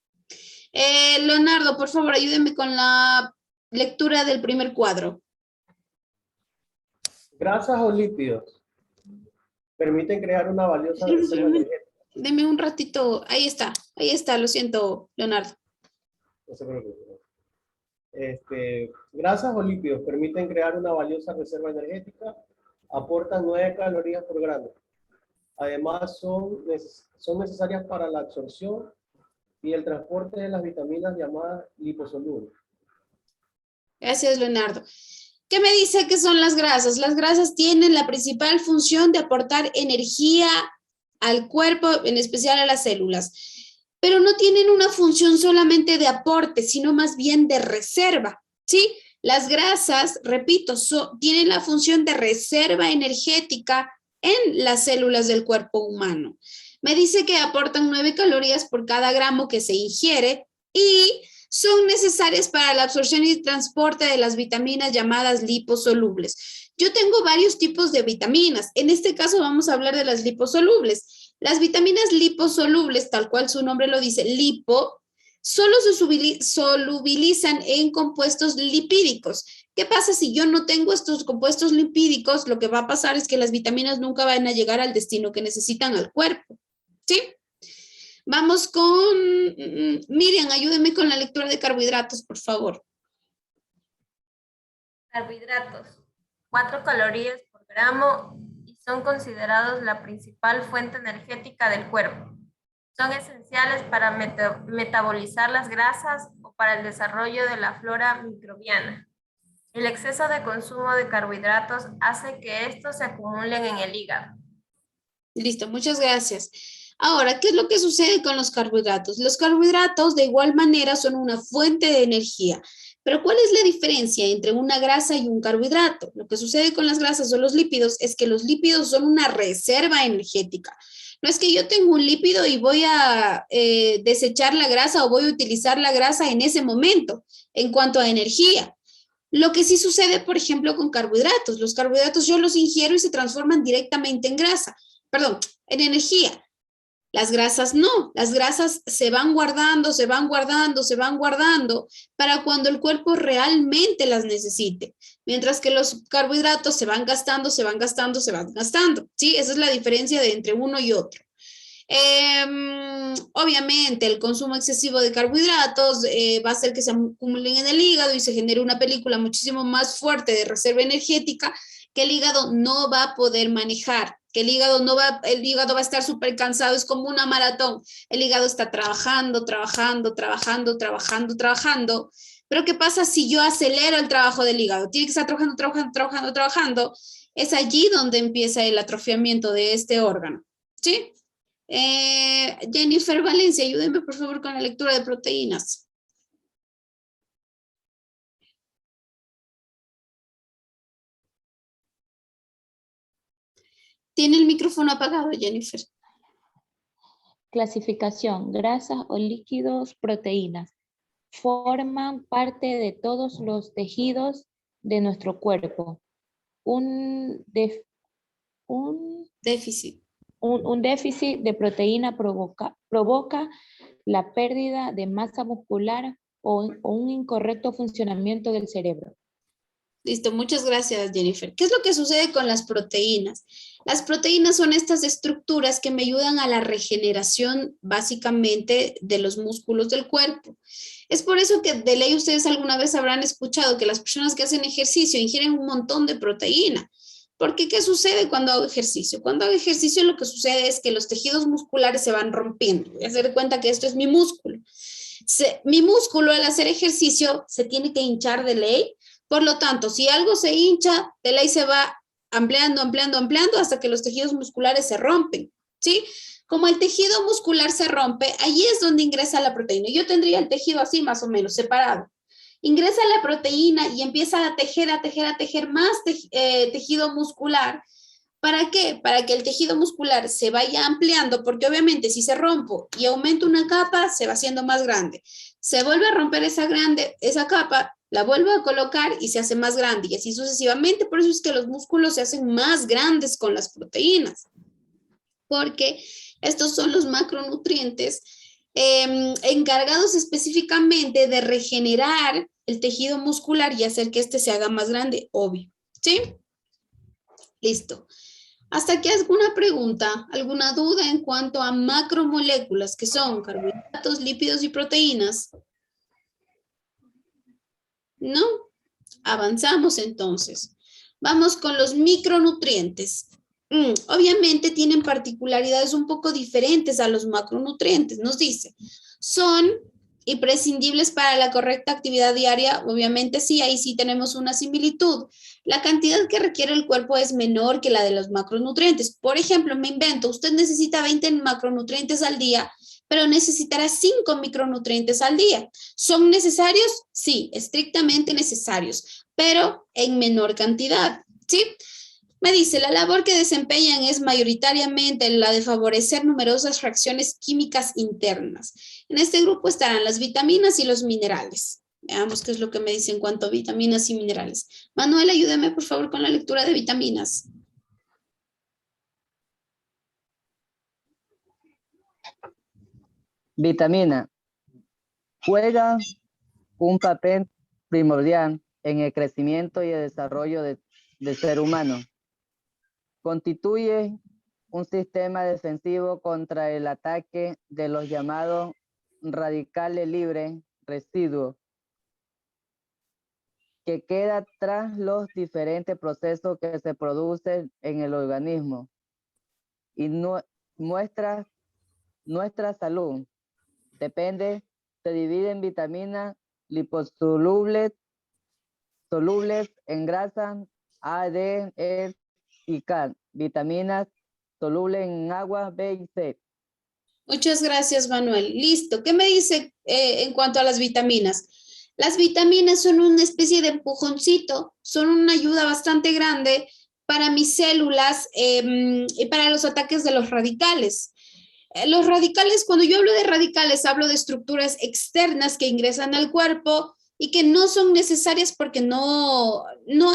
Leonardo, por favor, ayúdenme con la lectura del primer cuadro. Grasas o lípidos permiten crear una valiosa reserva energética. Deme un ratito, ahí está, lo siento, Leonardo. No se preocupe. Grasas o lípidos permiten crear una valiosa reserva energética, aportan 9 calorías por gramo. Además, son necesarias para la absorción y el transporte de las vitaminas llamadas liposolubles. Gracias, Leonardo. ¿Qué me dice que son las grasas? Las grasas tienen la principal función de aportar energía al cuerpo, en especial a las células. pero no tienen una función solamente de aporte, sino más bien de reserva, ¿sí? Las grasas, repito, tienen la función de reserva energética en las células del cuerpo humano. Me dice que aportan 9 calorías por cada gramo que se ingiere y son necesarias para la absorción y transporte de las vitaminas llamadas liposolubles. Yo tengo varios tipos de vitaminas. En este caso vamos a hablar de las liposolubles. Las vitaminas liposolubles, tal cual su nombre lo dice, lipo, solo se solubilizan en compuestos lipídicos. ¿Qué pasa si yo no tengo estos compuestos lipídicos? Lo que va a pasar es que las vitaminas nunca van a llegar al destino que necesitan al cuerpo, ¿sí? Vamos con Miriam, ayúdeme con la lectura de carbohidratos, por favor. Carbohidratos, 4 calorías por gramo y son considerados la principal fuente energética del cuerpo. Son esenciales para metabolizar las grasas o para el desarrollo de la flora microbiana. El exceso de consumo de carbohidratos hace que estos se acumulen en el hígado. Listo, muchas gracias. Ahora, ¿qué es lo que sucede con los carbohidratos? Los carbohidratos de igual manera son una fuente de energía. Pero ¿cuál es la diferencia entre una grasa y un carbohidrato? Lo que sucede con las grasas o los lípidos es que los lípidos son una reserva energética. No es que yo tengo un lípido y voy a desechar la grasa o voy a utilizar la grasa en ese momento en cuanto a energía. Lo que sí sucede, por ejemplo, con carbohidratos. Los carbohidratos yo los ingiero y se transforman directamente en grasa. Perdón, en energía. Las grasas no, las grasas se van guardando, se van guardando, se van guardando para cuando el cuerpo realmente las necesite. Mientras que los carbohidratos se van gastando, se van gastando, se van gastando. ¿Sí? Esa es la diferencia entre uno y otro. Obviamente el consumo excesivo de carbohidratos va a hacer que se acumulen en el hígado y se genere una película muchísimo más fuerte de reserva energética que el hígado no va a poder manejar, que el hígado va a estar súper cansado, es como una maratón. El hígado está trabajando, pero ¿qué pasa si yo acelero el trabajo del hígado? Tiene que estar trabajando. Es allí donde empieza el atrofiamiento de este órgano, ¿sí? Jennifer Valencia, ayúdenme por favor con la lectura de proteínas. Tiene el micrófono apagado, Jennifer. Clasificación: grasas o líquidos, proteínas. Forman parte de todos los tejidos de nuestro cuerpo. Un déficit de proteína provoca la pérdida de masa muscular o un incorrecto funcionamiento del cerebro. Listo, muchas gracias, Jennifer. ¿Qué es lo que sucede con las proteínas? Las proteínas son estas estructuras que me ayudan a la regeneración, básicamente, de los músculos del cuerpo. Es por eso que de ley ustedes alguna vez habrán escuchado que las personas que hacen ejercicio ingieren un montón de proteína. Porque, ¿qué sucede cuando hago ejercicio? Cuando hago ejercicio lo que sucede es que los tejidos musculares se van rompiendo. Voy a hacer cuenta que esto es mi músculo. Mi músculo al hacer ejercicio se tiene que hinchar de ley. Por lo tanto, si algo se hincha, de ley se va ampliando hasta que los tejidos musculares se rompen, ¿sí? Como el tejido muscular se rompe, allí es donde ingresa la proteína. Yo tendría el tejido así más o menos, separado. Ingresa la proteína y empieza a tejer más tejido muscular. ¿Para qué? Para que el tejido muscular se vaya ampliando, porque obviamente si se rompo y aumento una capa, se va haciendo más grande. Se vuelve a romper esa capa, la vuelvo a colocar y se hace más grande y así sucesivamente. Por eso es que los músculos se hacen más grandes con las proteínas, porque estos son los macronutrientes encargados específicamente de regenerar el tejido muscular y hacer que este se haga más grande, obvio, ¿sí? Listo. ¿Hasta aquí alguna pregunta, alguna duda en cuanto a macromoléculas que son carbohidratos, lípidos y proteínas? ¿No? Avanzamos entonces. Vamos con los micronutrientes. Obviamente tienen particularidades un poco diferentes a los macronutrientes. Nos dice, son imprescindibles para la correcta actividad diaria. Obviamente sí, ahí sí tenemos una similitud. La cantidad que requiere el cuerpo es menor que la de los macronutrientes. Por ejemplo, me invento, usted necesita 20 macronutrientes al día, pero necesitarás 5 micronutrientes al día. ¿Son necesarios? Sí, estrictamente necesarios, pero en menor cantidad, ¿sí? Me dice, la labor que desempeñan es mayoritariamente la de favorecer numerosas reacciones químicas internas. En este grupo estarán las vitaminas y los minerales. Veamos qué es lo que me dice en cuanto a vitaminas y minerales. Manuel, ayúdame por favor con la lectura de vitaminas. Vitamina. Juega un papel primordial en el crecimiento y el desarrollo del ser humano. Constituye un sistema defensivo contra el ataque de los llamados radicales libres residuos que queda tras los diferentes procesos que se producen en el organismo y nuestra salud depende, se divide en vitaminas liposolubles, solubles en grasa, A, D, E y K, vitaminas solubles en agua, B y C. Muchas gracias, Manuel. Listo. ¿Qué me dice en cuanto a las vitaminas? Las vitaminas son una especie de empujoncito, son una ayuda bastante grande para mis células y para los ataques de los radicales. Los radicales, cuando yo hablo de radicales, hablo de estructuras externas que ingresan al cuerpo y que no son necesarias porque no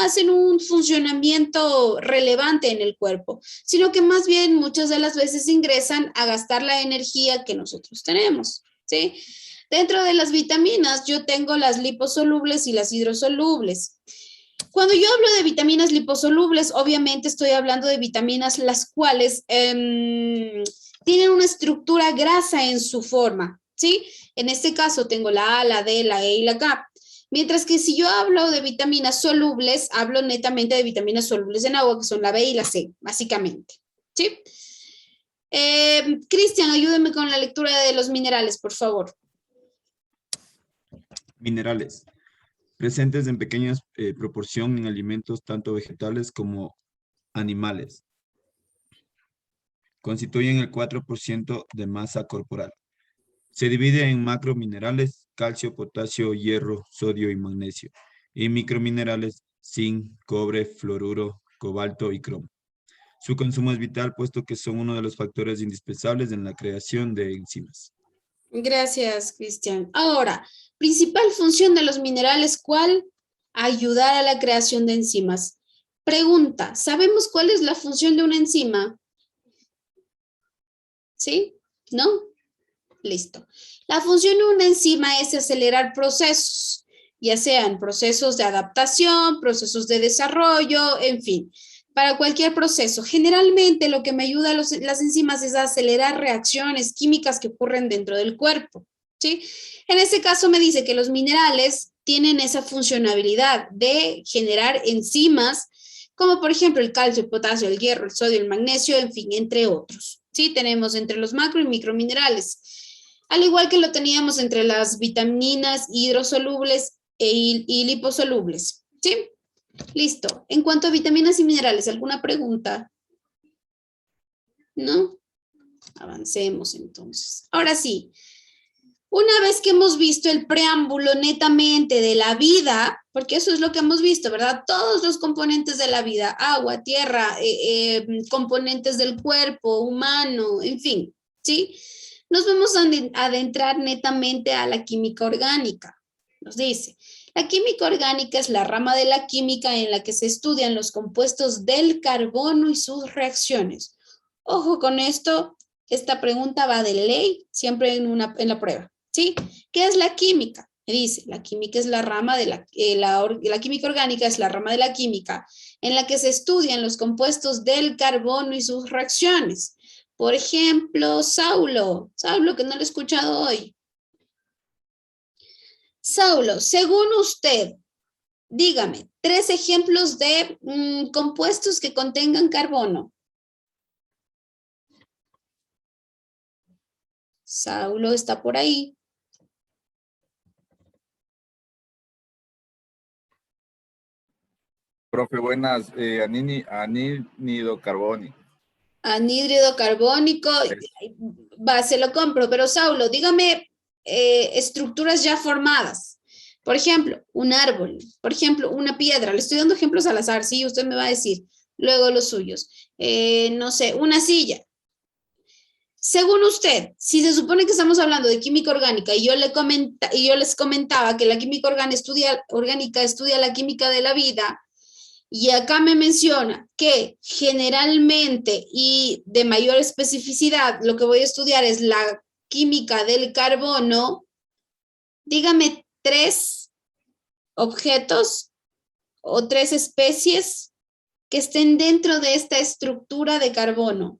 hacen un funcionamiento relevante en el cuerpo, sino que más bien muchas de las veces ingresan a gastar la energía que nosotros tenemos, ¿sí? Dentro de las vitaminas yo tengo las liposolubles y las hidrosolubles. Cuando yo hablo de vitaminas liposolubles, obviamente estoy hablando de vitaminas las cuales tienen una estructura grasa en su forma, ¿sí? En este caso tengo la A, la D, la E y la K. Mientras que si yo hablo de vitaminas solubles, hablo netamente de vitaminas solubles en agua, que son la B y la C, básicamente, ¿sí? Cristian, ayúdame con la lectura de los minerales, por favor. Minerales. Presentes en pequeña proporción en alimentos tanto vegetales como animales. Constituyen el 4% de masa corporal. Se divide en macrominerales, calcio, potasio, hierro, sodio y magnesio, y microminerales, zinc, cobre, fluoruro, cobalto y cromo. Su consumo es vital puesto que son uno de los factores indispensables en la creación de enzimas. Gracias, Cristian. Ahora, principal función de los minerales, ¿cuál? Ayudar a la creación de enzimas. Pregunta, ¿sabemos cuál es la función de una enzima? ¿Sí? ¿No? Listo. La función de una enzima es acelerar procesos, ya sean procesos de adaptación, procesos de desarrollo, en fin, para cualquier proceso. Generalmente lo que me ayuda a las enzimas es a acelerar reacciones químicas que ocurren dentro del cuerpo, ¿sí? En este caso me dice que los minerales tienen esa funcionalidad de generar enzimas, como por ejemplo el calcio, el potasio, el hierro, el sodio, el magnesio, en fin, entre otros. Sí, tenemos entre los macro y microminerales. Al igual que lo teníamos entre las vitaminas hidrosolubles y liposolubles. ¿Sí? Listo. En cuanto a vitaminas y minerales, ¿alguna pregunta? ¿No? Avancemos entonces. Ahora sí. Una vez que hemos visto el preámbulo netamente de la vida, porque eso es lo que hemos visto, ¿verdad? Todos los componentes de la vida, agua, tierra, componentes del cuerpo humano, en fin, ¿sí? Nos vamos a adentrar netamente a la química orgánica. Nos dice, la química orgánica es la rama de la química en la que se estudian los compuestos del carbono y sus reacciones. Ojo con esto, esta pregunta va de ley siempre en la prueba. ¿Sí? ¿Qué es la química? Me dice, la química es la rama de la química orgánica es la rama de la química en la que se estudian los compuestos del carbono y sus reacciones. Por ejemplo, Saulo, que no lo he escuchado hoy. Saulo, según usted, dígame, 3 ejemplos de compuestos que contengan carbono. Saulo está por ahí. Profe, buenas. Anhídrido carbónico. Anhídrido carbónico, va, se lo compro, pero Saulo, dígame estructuras ya formadas. Por ejemplo, un árbol, por ejemplo, una piedra. Le estoy dando ejemplos al azar, sí, usted me va a decir luego los suyos. No sé, una silla. Según usted, si se supone que estamos hablando de química orgánica y yo les comentaba que la química orgánica estudia la química de la vida, y acá me menciona que generalmente y de mayor especificidad lo que voy a estudiar es la química del carbono, dígame 3 objetos o 3 especies que estén dentro de esta estructura de carbono.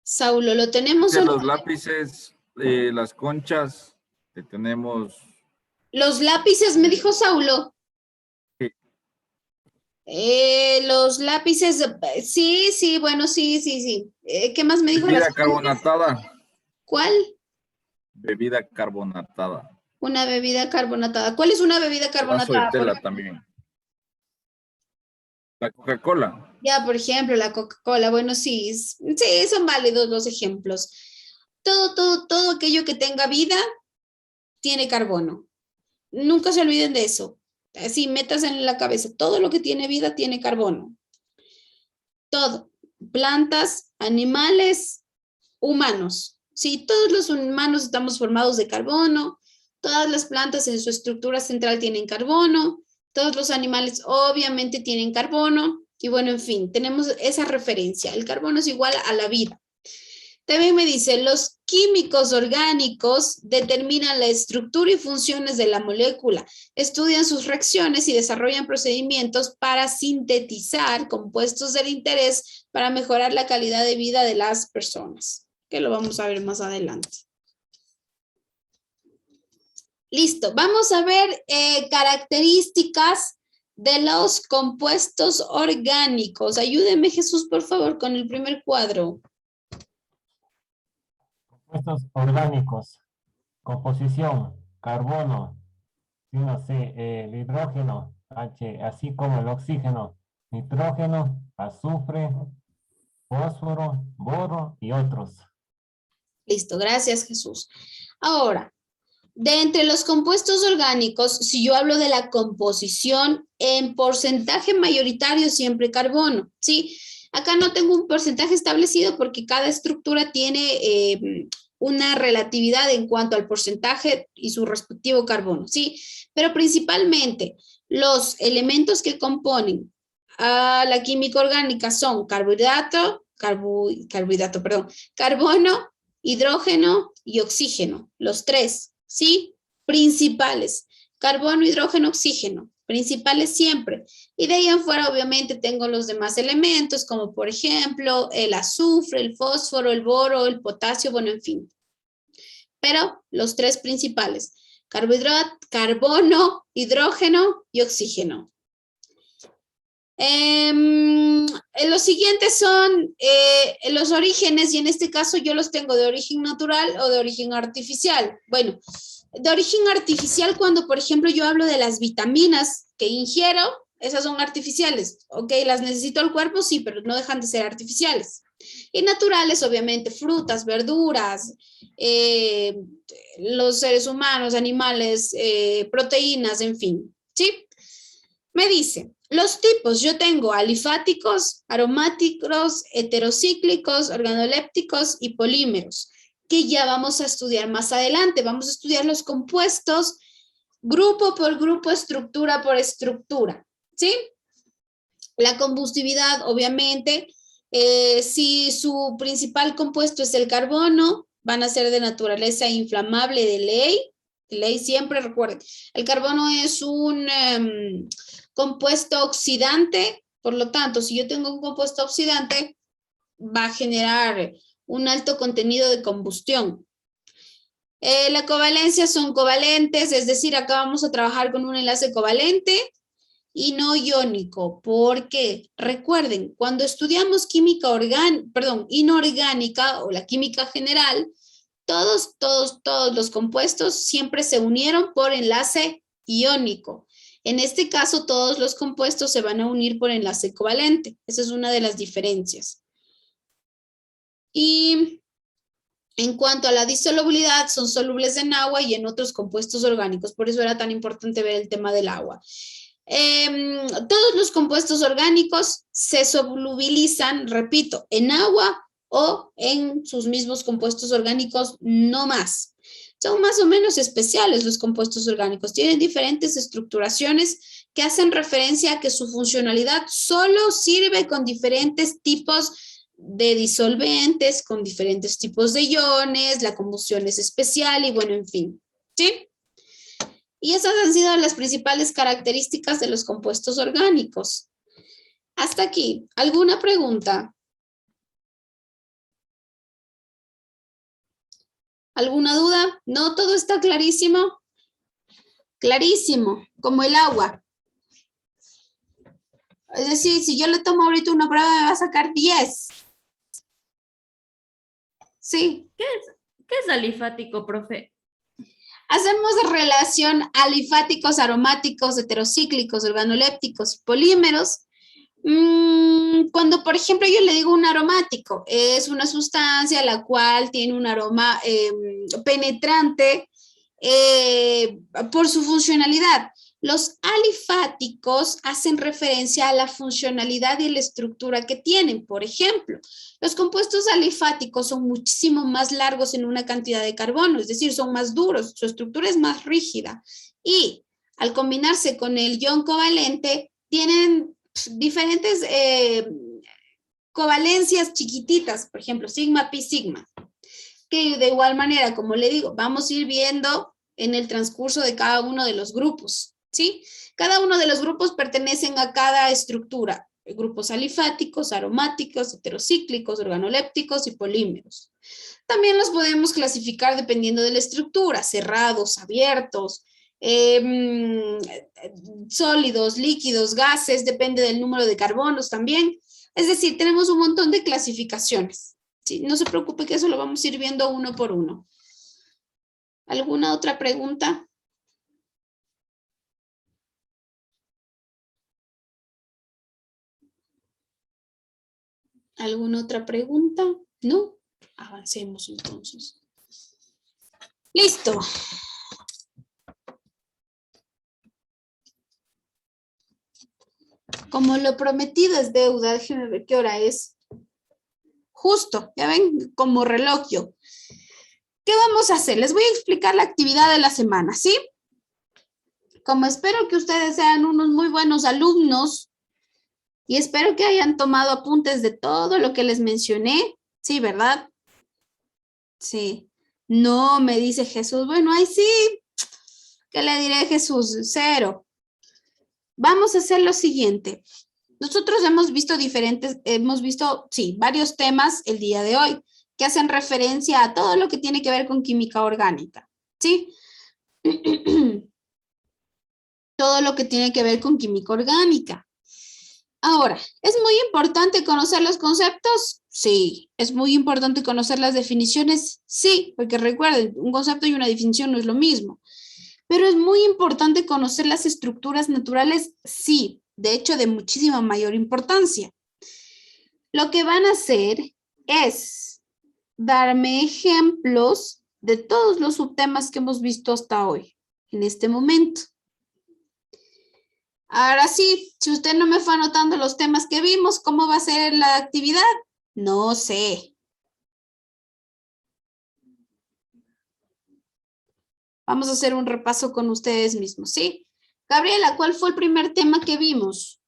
Saulo, ¿lo tenemos o no? Los lápices, las conchas, que tenemos. Los lápices, me dijo Saulo. Sí. Los lápices, sí, bueno, sí. ¿Qué más me dijo? Bebida carbonatada. ¿Cuál? Bebida carbonatada. Una bebida carbonatada. ¿Cuál es una bebida carbonatada? Vaso de tela también. La Coca-Cola. Ya, por ejemplo, la Coca-Cola. Bueno, sí, son válidos los ejemplos. Todo aquello que tenga vida tiene carbono. Nunca se olviden de eso. Así, metas en la cabeza. Todo lo que tiene vida tiene carbono. Todo. Plantas, animales, humanos. Sí, todos los humanos estamos formados de carbono. Todas las plantas en su estructura central tienen carbono. Todos los animales obviamente tienen carbono. Y bueno, en fin, tenemos esa referencia. El carbono es igual a la vida. También me dice, los químicos orgánicos determinan la estructura y funciones de la molécula, estudian sus reacciones y desarrollan procedimientos para sintetizar compuestos del interés para mejorar la calidad de vida de las personas, que lo vamos a ver más adelante. Listo, vamos a ver características de los compuestos orgánicos. Ayúdeme, Jesús, por favor, con el primer cuadro. Compuestos orgánicos, composición, carbono, el hidrógeno, H, así como el oxígeno, nitrógeno, azufre, fósforo, boro y otros. Listo, gracias, Jesús. Ahora, de entre los compuestos orgánicos, si yo hablo de la composición, en porcentaje mayoritario siempre carbono, ¿sí? Acá no tengo un porcentaje establecido porque cada estructura tiene una relatividad en cuanto al porcentaje y su respectivo carbono, ¿sí? Pero principalmente los elementos que componen a la química orgánica son carbono, hidrógeno y oxígeno, los 3, ¿sí? Principales, carbono, hidrógeno, oxígeno. Principales siempre. Y de ahí en fuera, obviamente, tengo los demás elementos, como por ejemplo, el azufre, el fósforo, el boro, el potasio, bueno, en fin. Pero los 3 principales, carbono, hidrógeno y oxígeno. Los siguientes son los orígenes, y en este caso yo los tengo de origen natural o de origen artificial. Bueno, de origen artificial cuando, por ejemplo, yo hablo de las vitaminas que ingiero, esas son artificiales. Ok, las necesito el cuerpo, sí, pero no dejan de ser artificiales. Y naturales, obviamente, frutas, verduras, los seres humanos, animales, proteínas, en fin, ¿sí? Me dice, los tipos, yo tengo alifáticos, aromáticos, heterocíclicos, organolépticos y polímeros, que ya vamos a estudiar más adelante. Vamos a estudiar los compuestos grupo por grupo, estructura por estructura, ¿sí? La combustibilidad, obviamente, si su principal compuesto es el carbono, van a ser de naturaleza inflamable de ley siempre, recuerden. El carbono es un compuesto oxidante, por lo tanto, si yo tengo un compuesto oxidante, va a generar un alto contenido de combustión. La covalencia son covalentes, es decir, acá vamos a trabajar con un enlace covalente y no iónico, porque recuerden, cuando estudiamos química inorgánica o la química general, todos los compuestos siempre se unieron por enlace iónico. En este caso, todos los compuestos se van a unir por enlace covalente. Esa es una de las diferencias. Y en cuanto a la disolubilidad, son solubles en agua y en otros compuestos orgánicos. Por eso era tan importante ver el tema del agua. Todos los compuestos orgánicos se solubilizan, repito, en agua o en sus mismos compuestos orgánicos, no más. Son más o menos especiales los compuestos orgánicos. Tienen diferentes estructuraciones que hacen referencia a que su funcionalidad solo sirve con diferentes tipos de disolventes, con diferentes tipos de iones, la combustión es especial y bueno, en fin, ¿sí? Y esas han sido las principales características de los compuestos orgánicos. Hasta aquí, ¿alguna pregunta? ¿Alguna duda? ¿No? ¿Todo está clarísimo? Clarísimo, como el agua. Es decir, si yo le tomo ahorita una prueba me va a sacar 10. Sí. ¿Qué es alifático, profe? Hacemos relación alifáticos, aromáticos, heterocíclicos, organolépticos y polímeros. Cuando, por ejemplo, yo le digo un aromático, es una sustancia la cual tiene un aroma penetrante por su funcionalidad. Los alifáticos hacen referencia a la funcionalidad y la estructura que tienen. Por ejemplo, los compuestos alifáticos son muchísimo más largos en una cantidad de carbono, es decir, son más duros, su estructura es más rígida. Y al combinarse con el ion covalente, tienen diferentes covalencias chiquititas, por ejemplo, sigma, pi, sigma, que de igual manera, como le digo, vamos a ir viendo en el transcurso de cada uno de los grupos, ¿sí? Cada uno de los grupos pertenecen a cada estructura, grupos alifáticos, aromáticos, heterocíclicos, organolépticos y polímeros. También los podemos clasificar dependiendo de la estructura, cerrados, abiertos, sólidos, líquidos, gases, depende del número de carbonos también. Es decir, tenemos un montón de clasificaciones. ¿Sí? No se preocupe que eso lo vamos a ir viendo uno por uno. ¿Alguna otra pregunta? ¿Alguna otra pregunta? ¿No? Avancemos entonces. Listo. Como lo prometido es deuda, déjenme ver qué hora es. Justo, ya ven, como reloj yo. ¿Qué vamos a hacer? Les voy a explicar la actividad de la semana, ¿sí? Como espero que ustedes sean unos muy buenos alumnos y espero que hayan tomado apuntes de todo lo que les mencioné, ¿sí, verdad? Sí. No, me dice Jesús, bueno, ahí sí. ¿Qué le diré a Jesús? 0. Vamos a hacer lo siguiente. Nosotros hemos visto varios temas el día de hoy que hacen referencia a todo lo que tiene que ver con química orgánica, ¿sí? Todo lo que tiene que ver con química orgánica. Ahora, ¿es muy importante conocer los conceptos? Sí. ¿Es muy importante conocer las definiciones? Sí, porque recuerden, un concepto y una definición no es lo mismo. Pero es muy importante conocer las estructuras naturales, sí, de hecho de muchísima mayor importancia. Lo que van a hacer es darme ejemplos de todos los subtemas que hemos visto hasta hoy, en este momento. Ahora sí, si usted no me fue anotando los temas que vimos, ¿cómo va a ser la actividad? No sé. Vamos a hacer un repaso con ustedes mismos, ¿sí? Gabriela, ¿cuál fue el primer tema que vimos?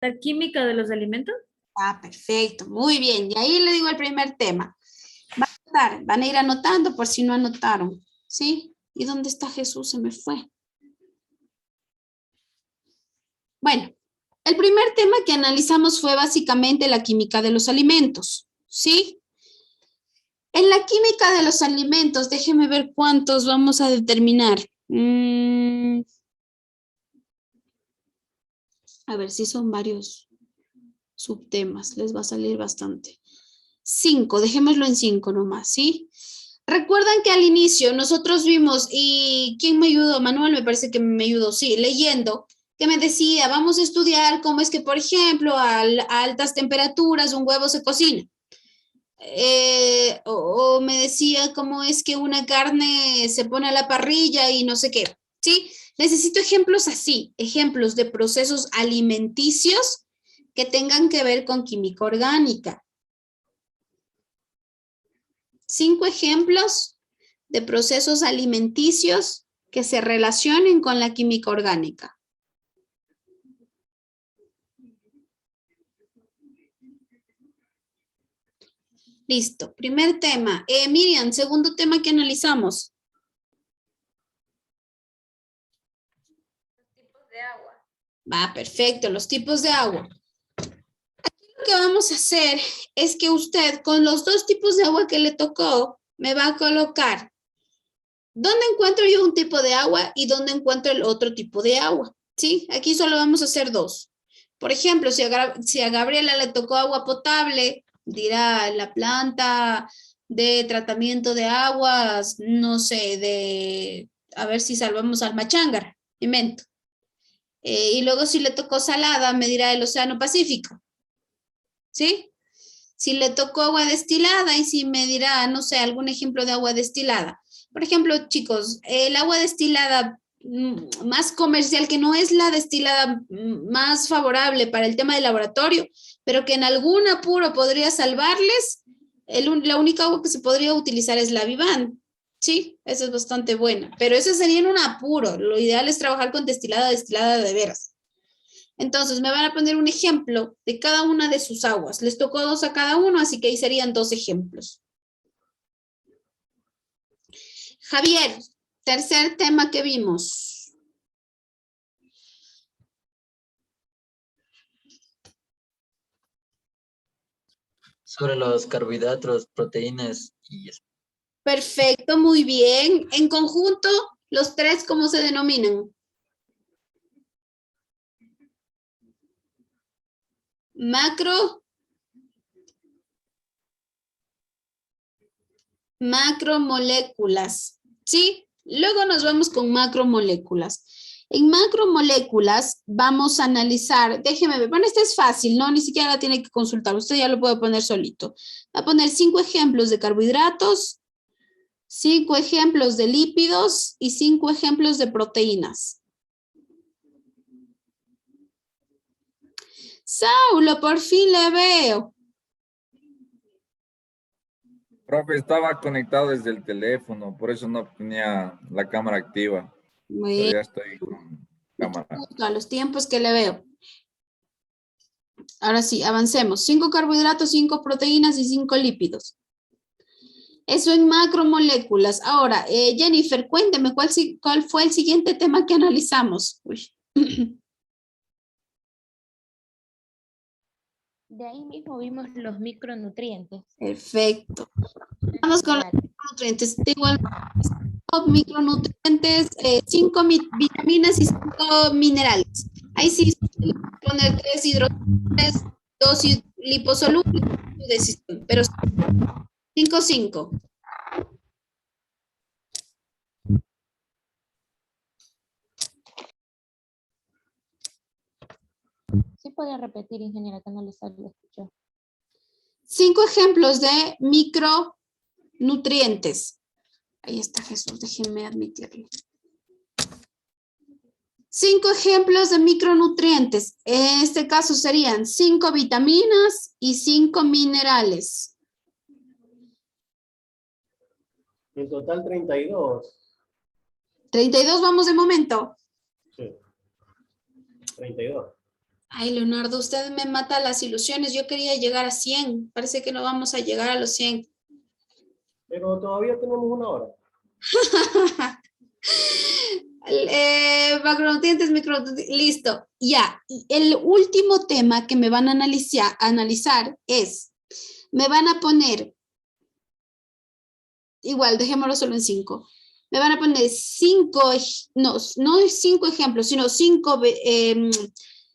¿La química de los alimentos? Ah, perfecto, muy bien. Y ahí le digo el primer tema. Van a ir anotando por si no anotaron, ¿sí? ¿Y dónde está Jesús? Se me fue. Bueno, el primer tema que analizamos fue básicamente la química de los alimentos, ¿sí? En la química de los alimentos, déjenme ver cuántos vamos a determinar. A ver si son varios subtemas, les va a salir bastante. 5, dejémoslo en 5 nomás, ¿sí? Recuerdan que al inicio nosotros vimos, y ¿quién me ayudó? Manuel me parece que me ayudó, sí, leyendo, que me decía, vamos a estudiar cómo es que, por ejemplo, a altas temperaturas un huevo se cocina. O me decía cómo es que una carne se pone a la parrilla y no sé qué, ¿sí? Necesito ejemplos así, ejemplos de procesos alimenticios que tengan que ver con química orgánica. 5 ejemplos de procesos alimenticios que se relacionen con la química orgánica. Listo, primer tema. Miriam, segundo tema que analizamos. Los tipos de agua. Va, perfecto, los tipos de agua. Aquí lo que vamos a hacer es que usted, con los 2 tipos de agua que le tocó, me va a colocar dónde encuentro yo un tipo de agua y dónde encuentro el otro tipo de agua. ¿Sí? Aquí solo vamos a hacer 2. Por ejemplo, si a Gabriela le tocó agua potable, dirá la planta de tratamiento de aguas, no sé, a ver si salvamos al Machángara, invento. Y luego si le tocó salada, me dirá el Océano Pacífico. ¿Sí? Si le tocó agua destilada y si me dirá, no sé, algún ejemplo de agua destilada. Por ejemplo, chicos, el agua destilada más comercial, que no es la destilada más favorable para el tema del laboratorio, pero que en algún apuro podría salvarles, la única agua que se podría utilizar es la Vivan. Sí, esa es bastante buena, pero eso sería en un apuro. Lo ideal es trabajar con destilada de veras. Entonces, me van a poner un ejemplo de cada una de sus aguas. Les tocó 2 a cada uno, así que ahí serían 2 ejemplos. Javier, tercer tema que vimos. Sobre los carbohidratos, proteínas y eso. Perfecto, muy bien. En conjunto, los 3, ¿cómo se denominan? Macromoléculas, ¿sí? Luego nos vamos con macromoléculas. En macromoléculas vamos a analizar, déjeme ver, bueno, este es fácil, ¿no? Ni siquiera la tiene que consultar, usted ya lo puede poner solito. Va a poner 5 ejemplos de carbohidratos, 5 ejemplos de lípidos y 5 ejemplos de proteínas. Saulo, por fin le veo. Profe, estaba conectado desde el teléfono, por eso no tenía la cámara activa. Pero ya estoy con cámara. A los tiempos que le veo. Ahora sí, avancemos. 5 carbohidratos, 5 proteínas y 5 lípidos. Eso en macromoléculas. Ahora, Jennifer, cuénteme, ¿cuál fue el siguiente tema que analizamos? Uy. De ahí mismo vimos los micronutrientes. Perfecto. Vamos con los micronutrientes. Tengo micronutrientes, 5 vitaminas y 5 minerales. Ahí sí, poner 3 hidrogenados, 2 liposolubles, pero 5. Sí podía repetir, ingeniera, que no le escuchó. 5 ejemplos de micronutrientes. Ahí está Jesús, déjenme admitirlo. 5 ejemplos de micronutrientes. En este caso serían 5 vitaminas y 5 minerales. En total 32. 32 vamos de momento. Sí. 32. Ay, Leonardo, usted me mata las ilusiones. Yo quería llegar a 100. Parece que no vamos a llegar a los 100. Pero todavía tenemos 1 hora. Macronutrientes, micronutrientes, listo. Ya, el último tema que me van a analizar es, me van a poner igual, dejémoslo solo en 5. Me van a poner 5, no 5 ejemplos, sino 5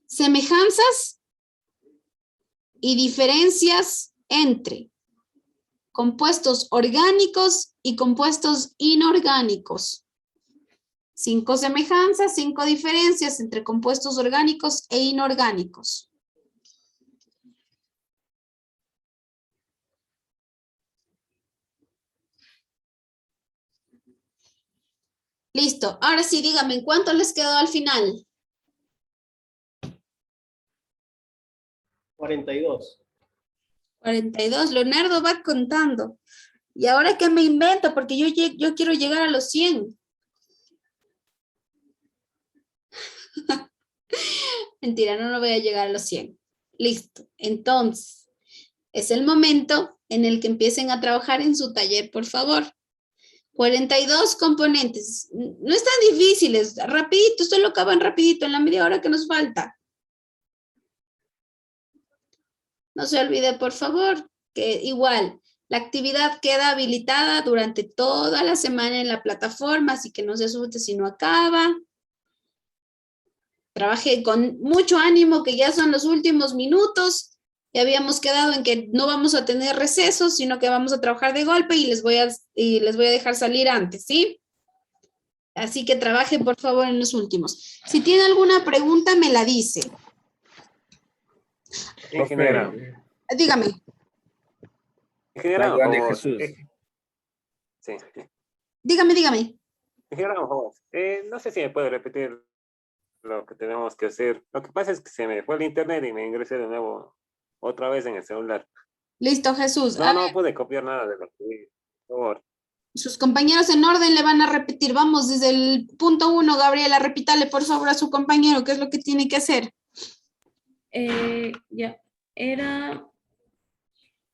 semejanzas y diferencias entre compuestos orgánicos y compuestos inorgánicos. 5 semejanzas, 5 diferencias entre compuestos orgánicos e inorgánicos. Listo. Ahora sí, dígame, ¿cuánto les quedó al final? 42. 42. Leonardo va contando. ¿Y ahora qué me invento? Porque yo quiero llegar a los 100. Mentira, no voy a llegar a los 100. Listo. Entonces, es el momento en el que empiecen a trabajar en su taller, por favor. 42 componentes. No están difíciles. Rapidito, esto lo acaban rapidito en la media hora que nos falta. No se olvide, por favor, que igual la actividad queda habilitada durante toda la semana en la plataforma, así que no se asuste si no acaba. Trabaje con mucho ánimo, que ya son los últimos minutos. Ya habíamos quedado en que no vamos a tener recesos, sino que vamos a trabajar de golpe y les voy a dejar salir antes, ¿sí? Así que trabaje, por favor, en los últimos. Si tiene alguna pregunta, me la dice. Ingeniera. Dígame. Ingeniera, por Dale, favor. Jesús. Sí. Dígame. Ingeniera, por favor. No sé si me puede repetir lo que tenemos que hacer. Lo que pasa es que se me fue el internet y me ingresé de nuevo otra vez en el celular. Listo, Jesús. No pude copiar nada de lo que vi. Por favor. Sus compañeros en orden le van a repetir. Vamos desde el punto 1, Gabriela, repítale por favor a su compañero qué es lo que tiene que hacer. Ya, era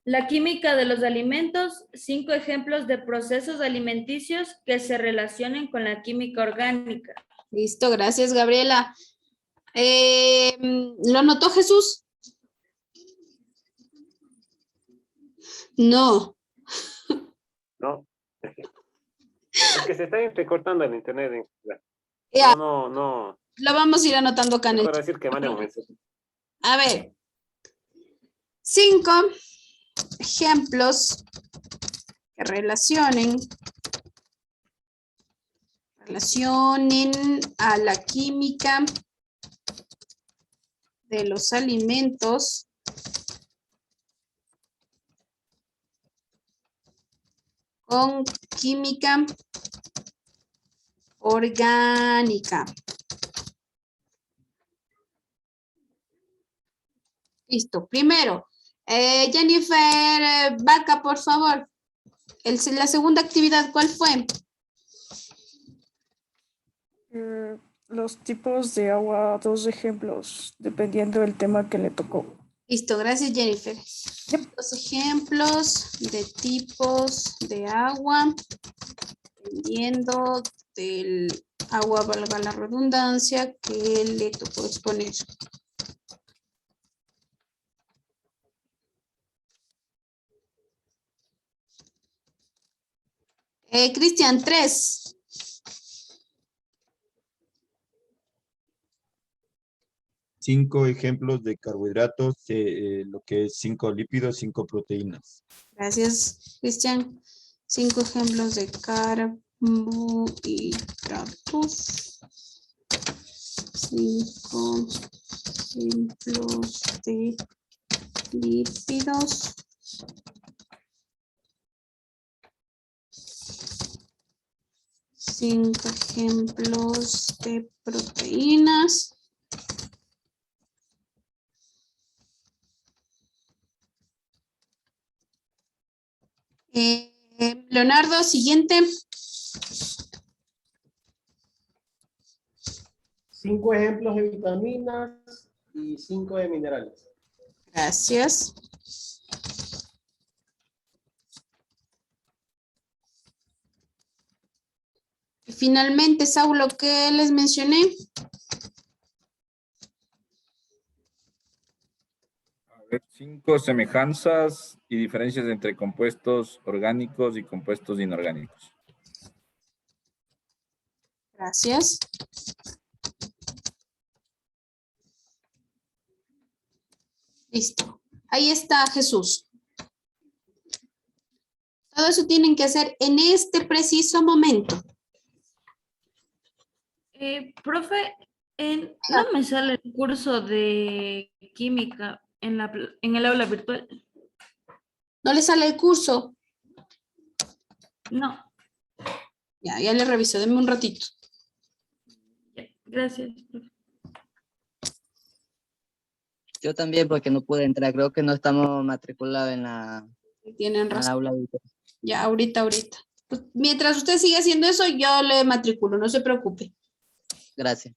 la química de los alimentos, 5 ejemplos de procesos alimenticios que se relacionen con la química orgánica. Listo, gracias, Gabriela. ¿Lo anotó Jesús? No. No. Es que se está entrecortando el internet. Ya. No. Lo vamos a ir anotando acá en el Puedo decir que mande un mensaje. A ver. 5 ejemplos que relacionen a la química de los alimentos con química orgánica. Listo. Primero, Jennifer Vaca, por favor. La segunda actividad, ¿cuál fue? Los tipos de agua, 2 ejemplos, dependiendo del tema que le tocó. Listo, gracias Jennifer. Los ejemplos de tipos de agua, dependiendo del agua, valga la redundancia, que le tocó exponer. Cristian, 3. Cinco ejemplos de carbohidratos, lo que es 5 lípidos, 5 proteínas. Gracias, Cristian. 5 ejemplos de carbohidratos. 5 ejemplos de lípidos. 5 ejemplos de proteínas. Leonardo, siguiente. 5 ejemplos de vitaminas y 5 de minerales. Gracias. Y finalmente, Saulo, ¿qué les mencioné? A 5 semejanzas y diferencias entre compuestos orgánicos y compuestos inorgánicos. Gracias. Listo. Ahí está Jesús. Todo eso tienen que hacer en este preciso momento. Profe, no me sale el curso de química en el aula virtual. ¿No le sale el curso? No. Ya le reviso. Deme un ratito. Gracias, profe. Yo también, porque no pude entrar. Creo que no estamos matriculados en la, Tienen razón. aula virtual. Ya, ahorita. Pues, mientras usted siga haciendo eso, yo le matriculo, no se preocupe. Gracias.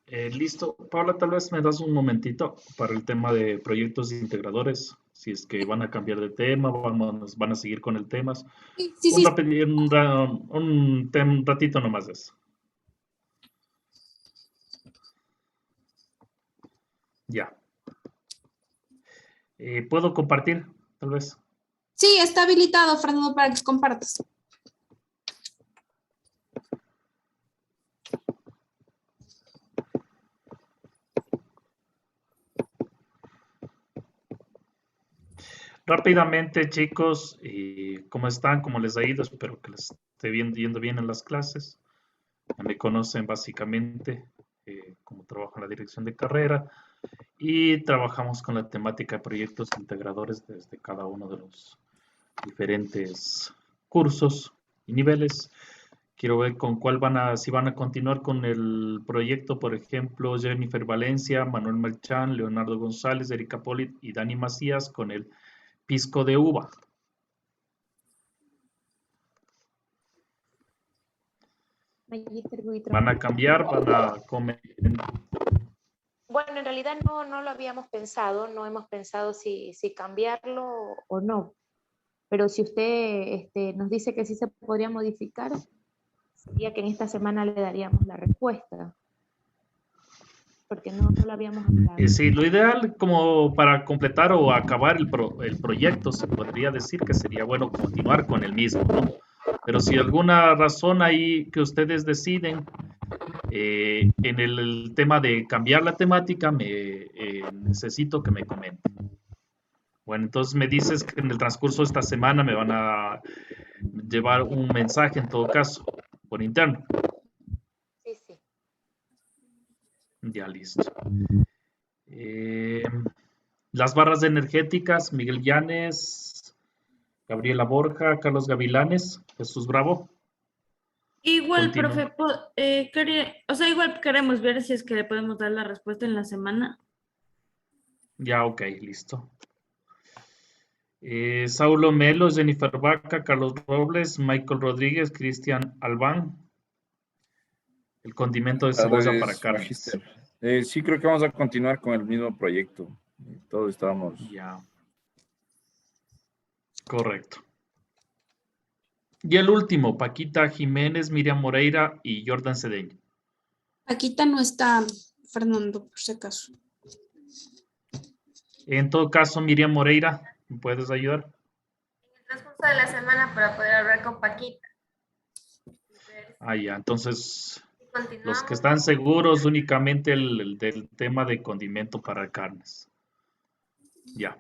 Listo. Paula, tal vez me das un momentito para el tema de proyectos integradores. Si es que van a cambiar de tema, van a seguir con el tema. Sí. Un ratito nomás de eso. Ya. ¿Puedo compartir, tal vez? Sí, está habilitado, Fernando, para que compartas. Rápidamente, chicos, ¿cómo están? ¿Cómo les ha ido? Espero que les esté yendo bien en las clases. Ya me conocen básicamente como trabajo en la dirección de carrera y trabajamos con la temática de proyectos integradores desde cada uno de los diferentes cursos y niveles. Quiero ver con cuál si van a continuar con el proyecto, por ejemplo, Jennifer Valencia, Manuel Melchán, Leonardo González, Erika Polit y Dani Macías con el pisco de uva. ¿Van a cambiar? ¿Van a comer? Bueno, en realidad no lo habíamos pensado, no hemos pensado si cambiarlo o no. Pero si usted nos dice que sí se podría modificar, sería que en esta semana le daríamos la respuesta. Porque no lo habíamos hablado. Sí, lo ideal como para completar o acabar el proyecto, se podría decir que sería bueno continuar con el mismo, ¿no? Pero si alguna razón ahí que ustedes deciden en el tema de cambiar la temática, necesito que me comenten. Bueno, entonces me dices que en el transcurso de esta semana me van a llevar un mensaje en todo caso, por interno. Sí. Ya listo. Las barras energéticas, Miguel Llanes, Gabriela Borja, Carlos Gavilanes, Jesús Bravo. Igual, Continúa. profe, igual queremos ver si es que le podemos dar la respuesta en la semana. Ya, ok, listo. Saulo Melo, Jennifer Vaca, Carlos Robles, Michael Rodríguez, Cristian Albán. El condimento de cebolla para carnes. Sí, creo que vamos a continuar con el mismo proyecto. Todos estamos. Ya. Correcto. Y el último, Paquita Jiménez, Miriam Moreira y Jordan Cedeño. Paquita no está, Fernando, por si acaso. En todo caso, Miriam Moreira, ¿me puedes ayudar? En el transcurso de la semana para poder hablar con Paquita. Ah, ya, entonces, Continuamos. los que están seguros únicamente del tema de condimento para carnes. Ya.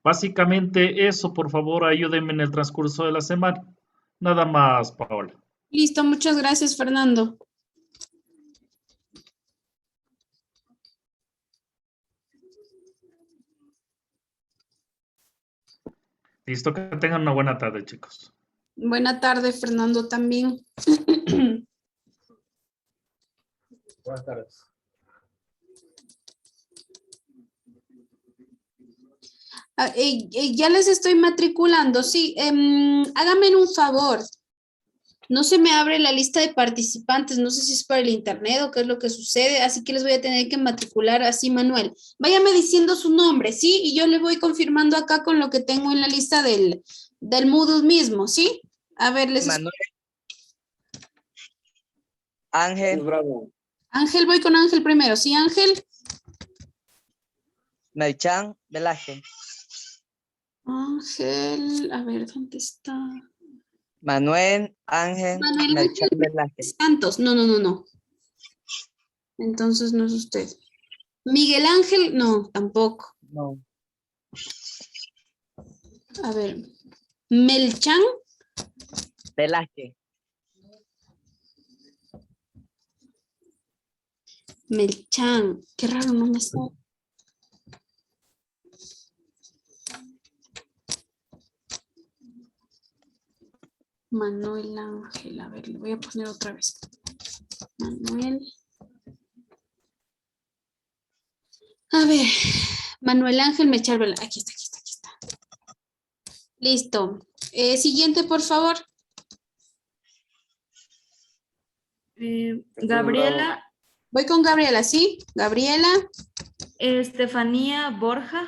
Básicamente eso, por favor, ayúdenme en el transcurso de la semana. Nada más, Paola. Listo, muchas gracias, Fernando. Listo, que tengan una buena tarde, chicos. Buena tarde, Fernando, también. Buenas tardes. Ya les estoy matriculando, sí. Háganme un favor. No se me abre la lista de participantes, no sé si es por el internet o qué es lo que sucede, así que les voy a tener que matricular así, Manuel. Váyame diciendo su nombre, ¿sí? Y yo le voy confirmando acá con lo que tengo en la lista del Moodle mismo, ¿sí? A ver, Manuel. Ángel. Ángel, voy con Ángel primero, ¿sí, Ángel? Melchán Velázquez. Ángel, a ver, ¿dónde está? Manuel Ángel Manuel Melchán Ángel Velázquez. Santos. No. Entonces no es usted. Miguel Ángel, no, tampoco. No. A ver. Melchán Velázquez. Melchán. Qué raro, no me sale. Manuel Ángel, a ver, le voy a poner otra vez. Manuel. A ver, Manuel Ángel Melchán Velázquez. Aquí está. Listo. Siguiente, por favor. Gabriela. Voy con Gabriela, ¿sí? Gabriela. Estefanía Borja.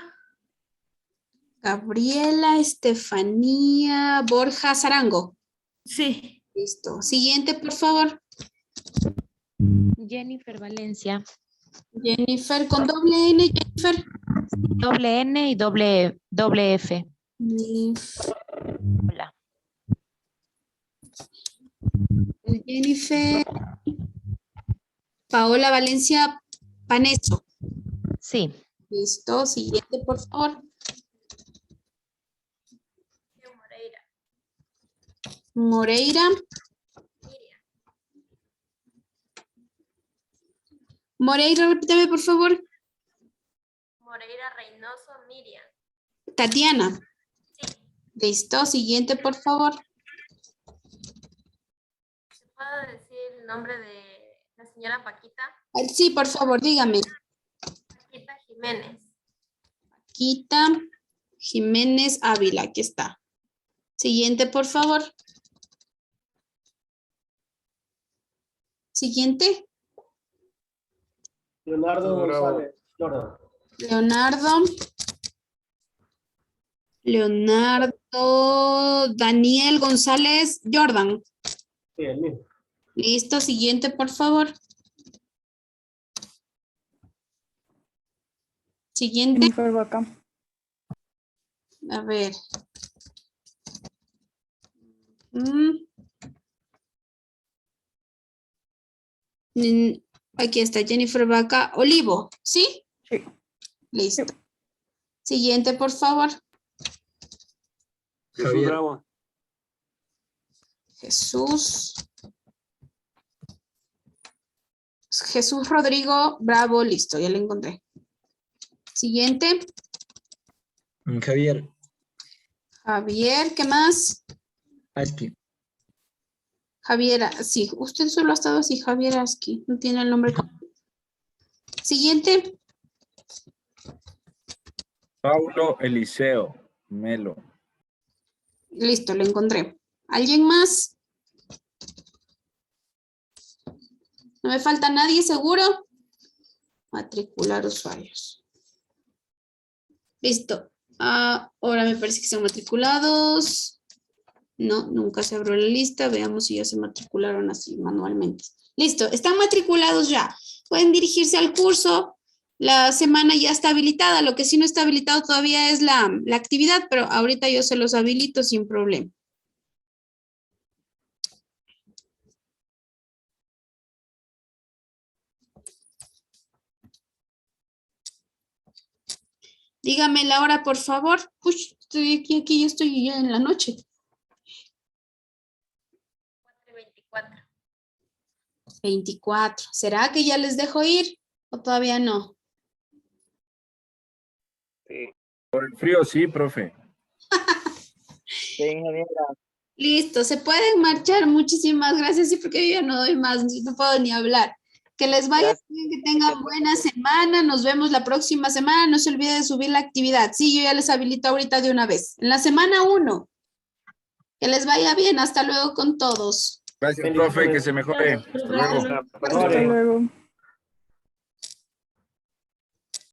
Gabriela Estefanía Borja Zarango. Sí. Listo. Siguiente, por favor. Jennifer Valencia. Jennifer con doble N, Jennifer. Doble N y doble F. Hola. Jennifer. Paola Valencia Paneso. Sí. Listo. Siguiente, por favor. Moreira. Moreira, repítame, por favor. Moreira Reynoso Miriam. Tatiana. Listo. Siguiente, por favor. ¿Puedo decir el nombre de la señora Paquita? Sí, por favor, dígame. Paquita Jiménez. Paquita Jiménez Ávila, aquí está. Siguiente, por favor. Siguiente. Leonardo González Jordan. Leonardo Daniel González Jordan. Sí, el mismo. Listo, siguiente, por favor. Siguiente. Jennifer Vaca. A ver. Aquí está Jennifer Vaca Olivo, ¿sí? Sí. Listo. Siguiente, por favor. Jesús Bravo. Jesús Rodrigo Bravo, listo, ya lo encontré. Siguiente. Javier. Javier, ¿qué más? Aski. Javier, sí, usted solo ha estado así, Javier Aski, no tiene el nombre completo. Siguiente. Paulo Eliseo Melo. Listo, lo encontré. ¿Alguien más? ¿No me falta nadie seguro? Matricular usuarios. Listo. Ahora me parece que son matriculados. No, nunca se abrió la lista. Veamos si ya se matricularon así manualmente. Listo, están matriculados ya. Pueden dirigirse al curso. La semana ya está habilitada. Lo que sí no está habilitado todavía es la actividad, pero ahorita yo se los habilito sin problema. Dígame la hora, por favor. Uy, estoy aquí, yo estoy ya en la noche. 4:24. 24. ¿Será que ya les dejo ir o todavía no? Sí. Por el frío, sí, profe. Sí, ingeniera. Listo, se pueden marchar. Muchísimas gracias. Sí, porque yo ya no doy más, no puedo ni hablar. Que les vaya bien, que tengan buena semana. Nos vemos la próxima semana. No se olvide de subir la actividad. Sí, yo ya les habilito ahorita de una vez. En la semana 1. Que les vaya bien. Hasta luego con todos. Gracias, profe, que se mejore. Hasta luego. Hasta luego.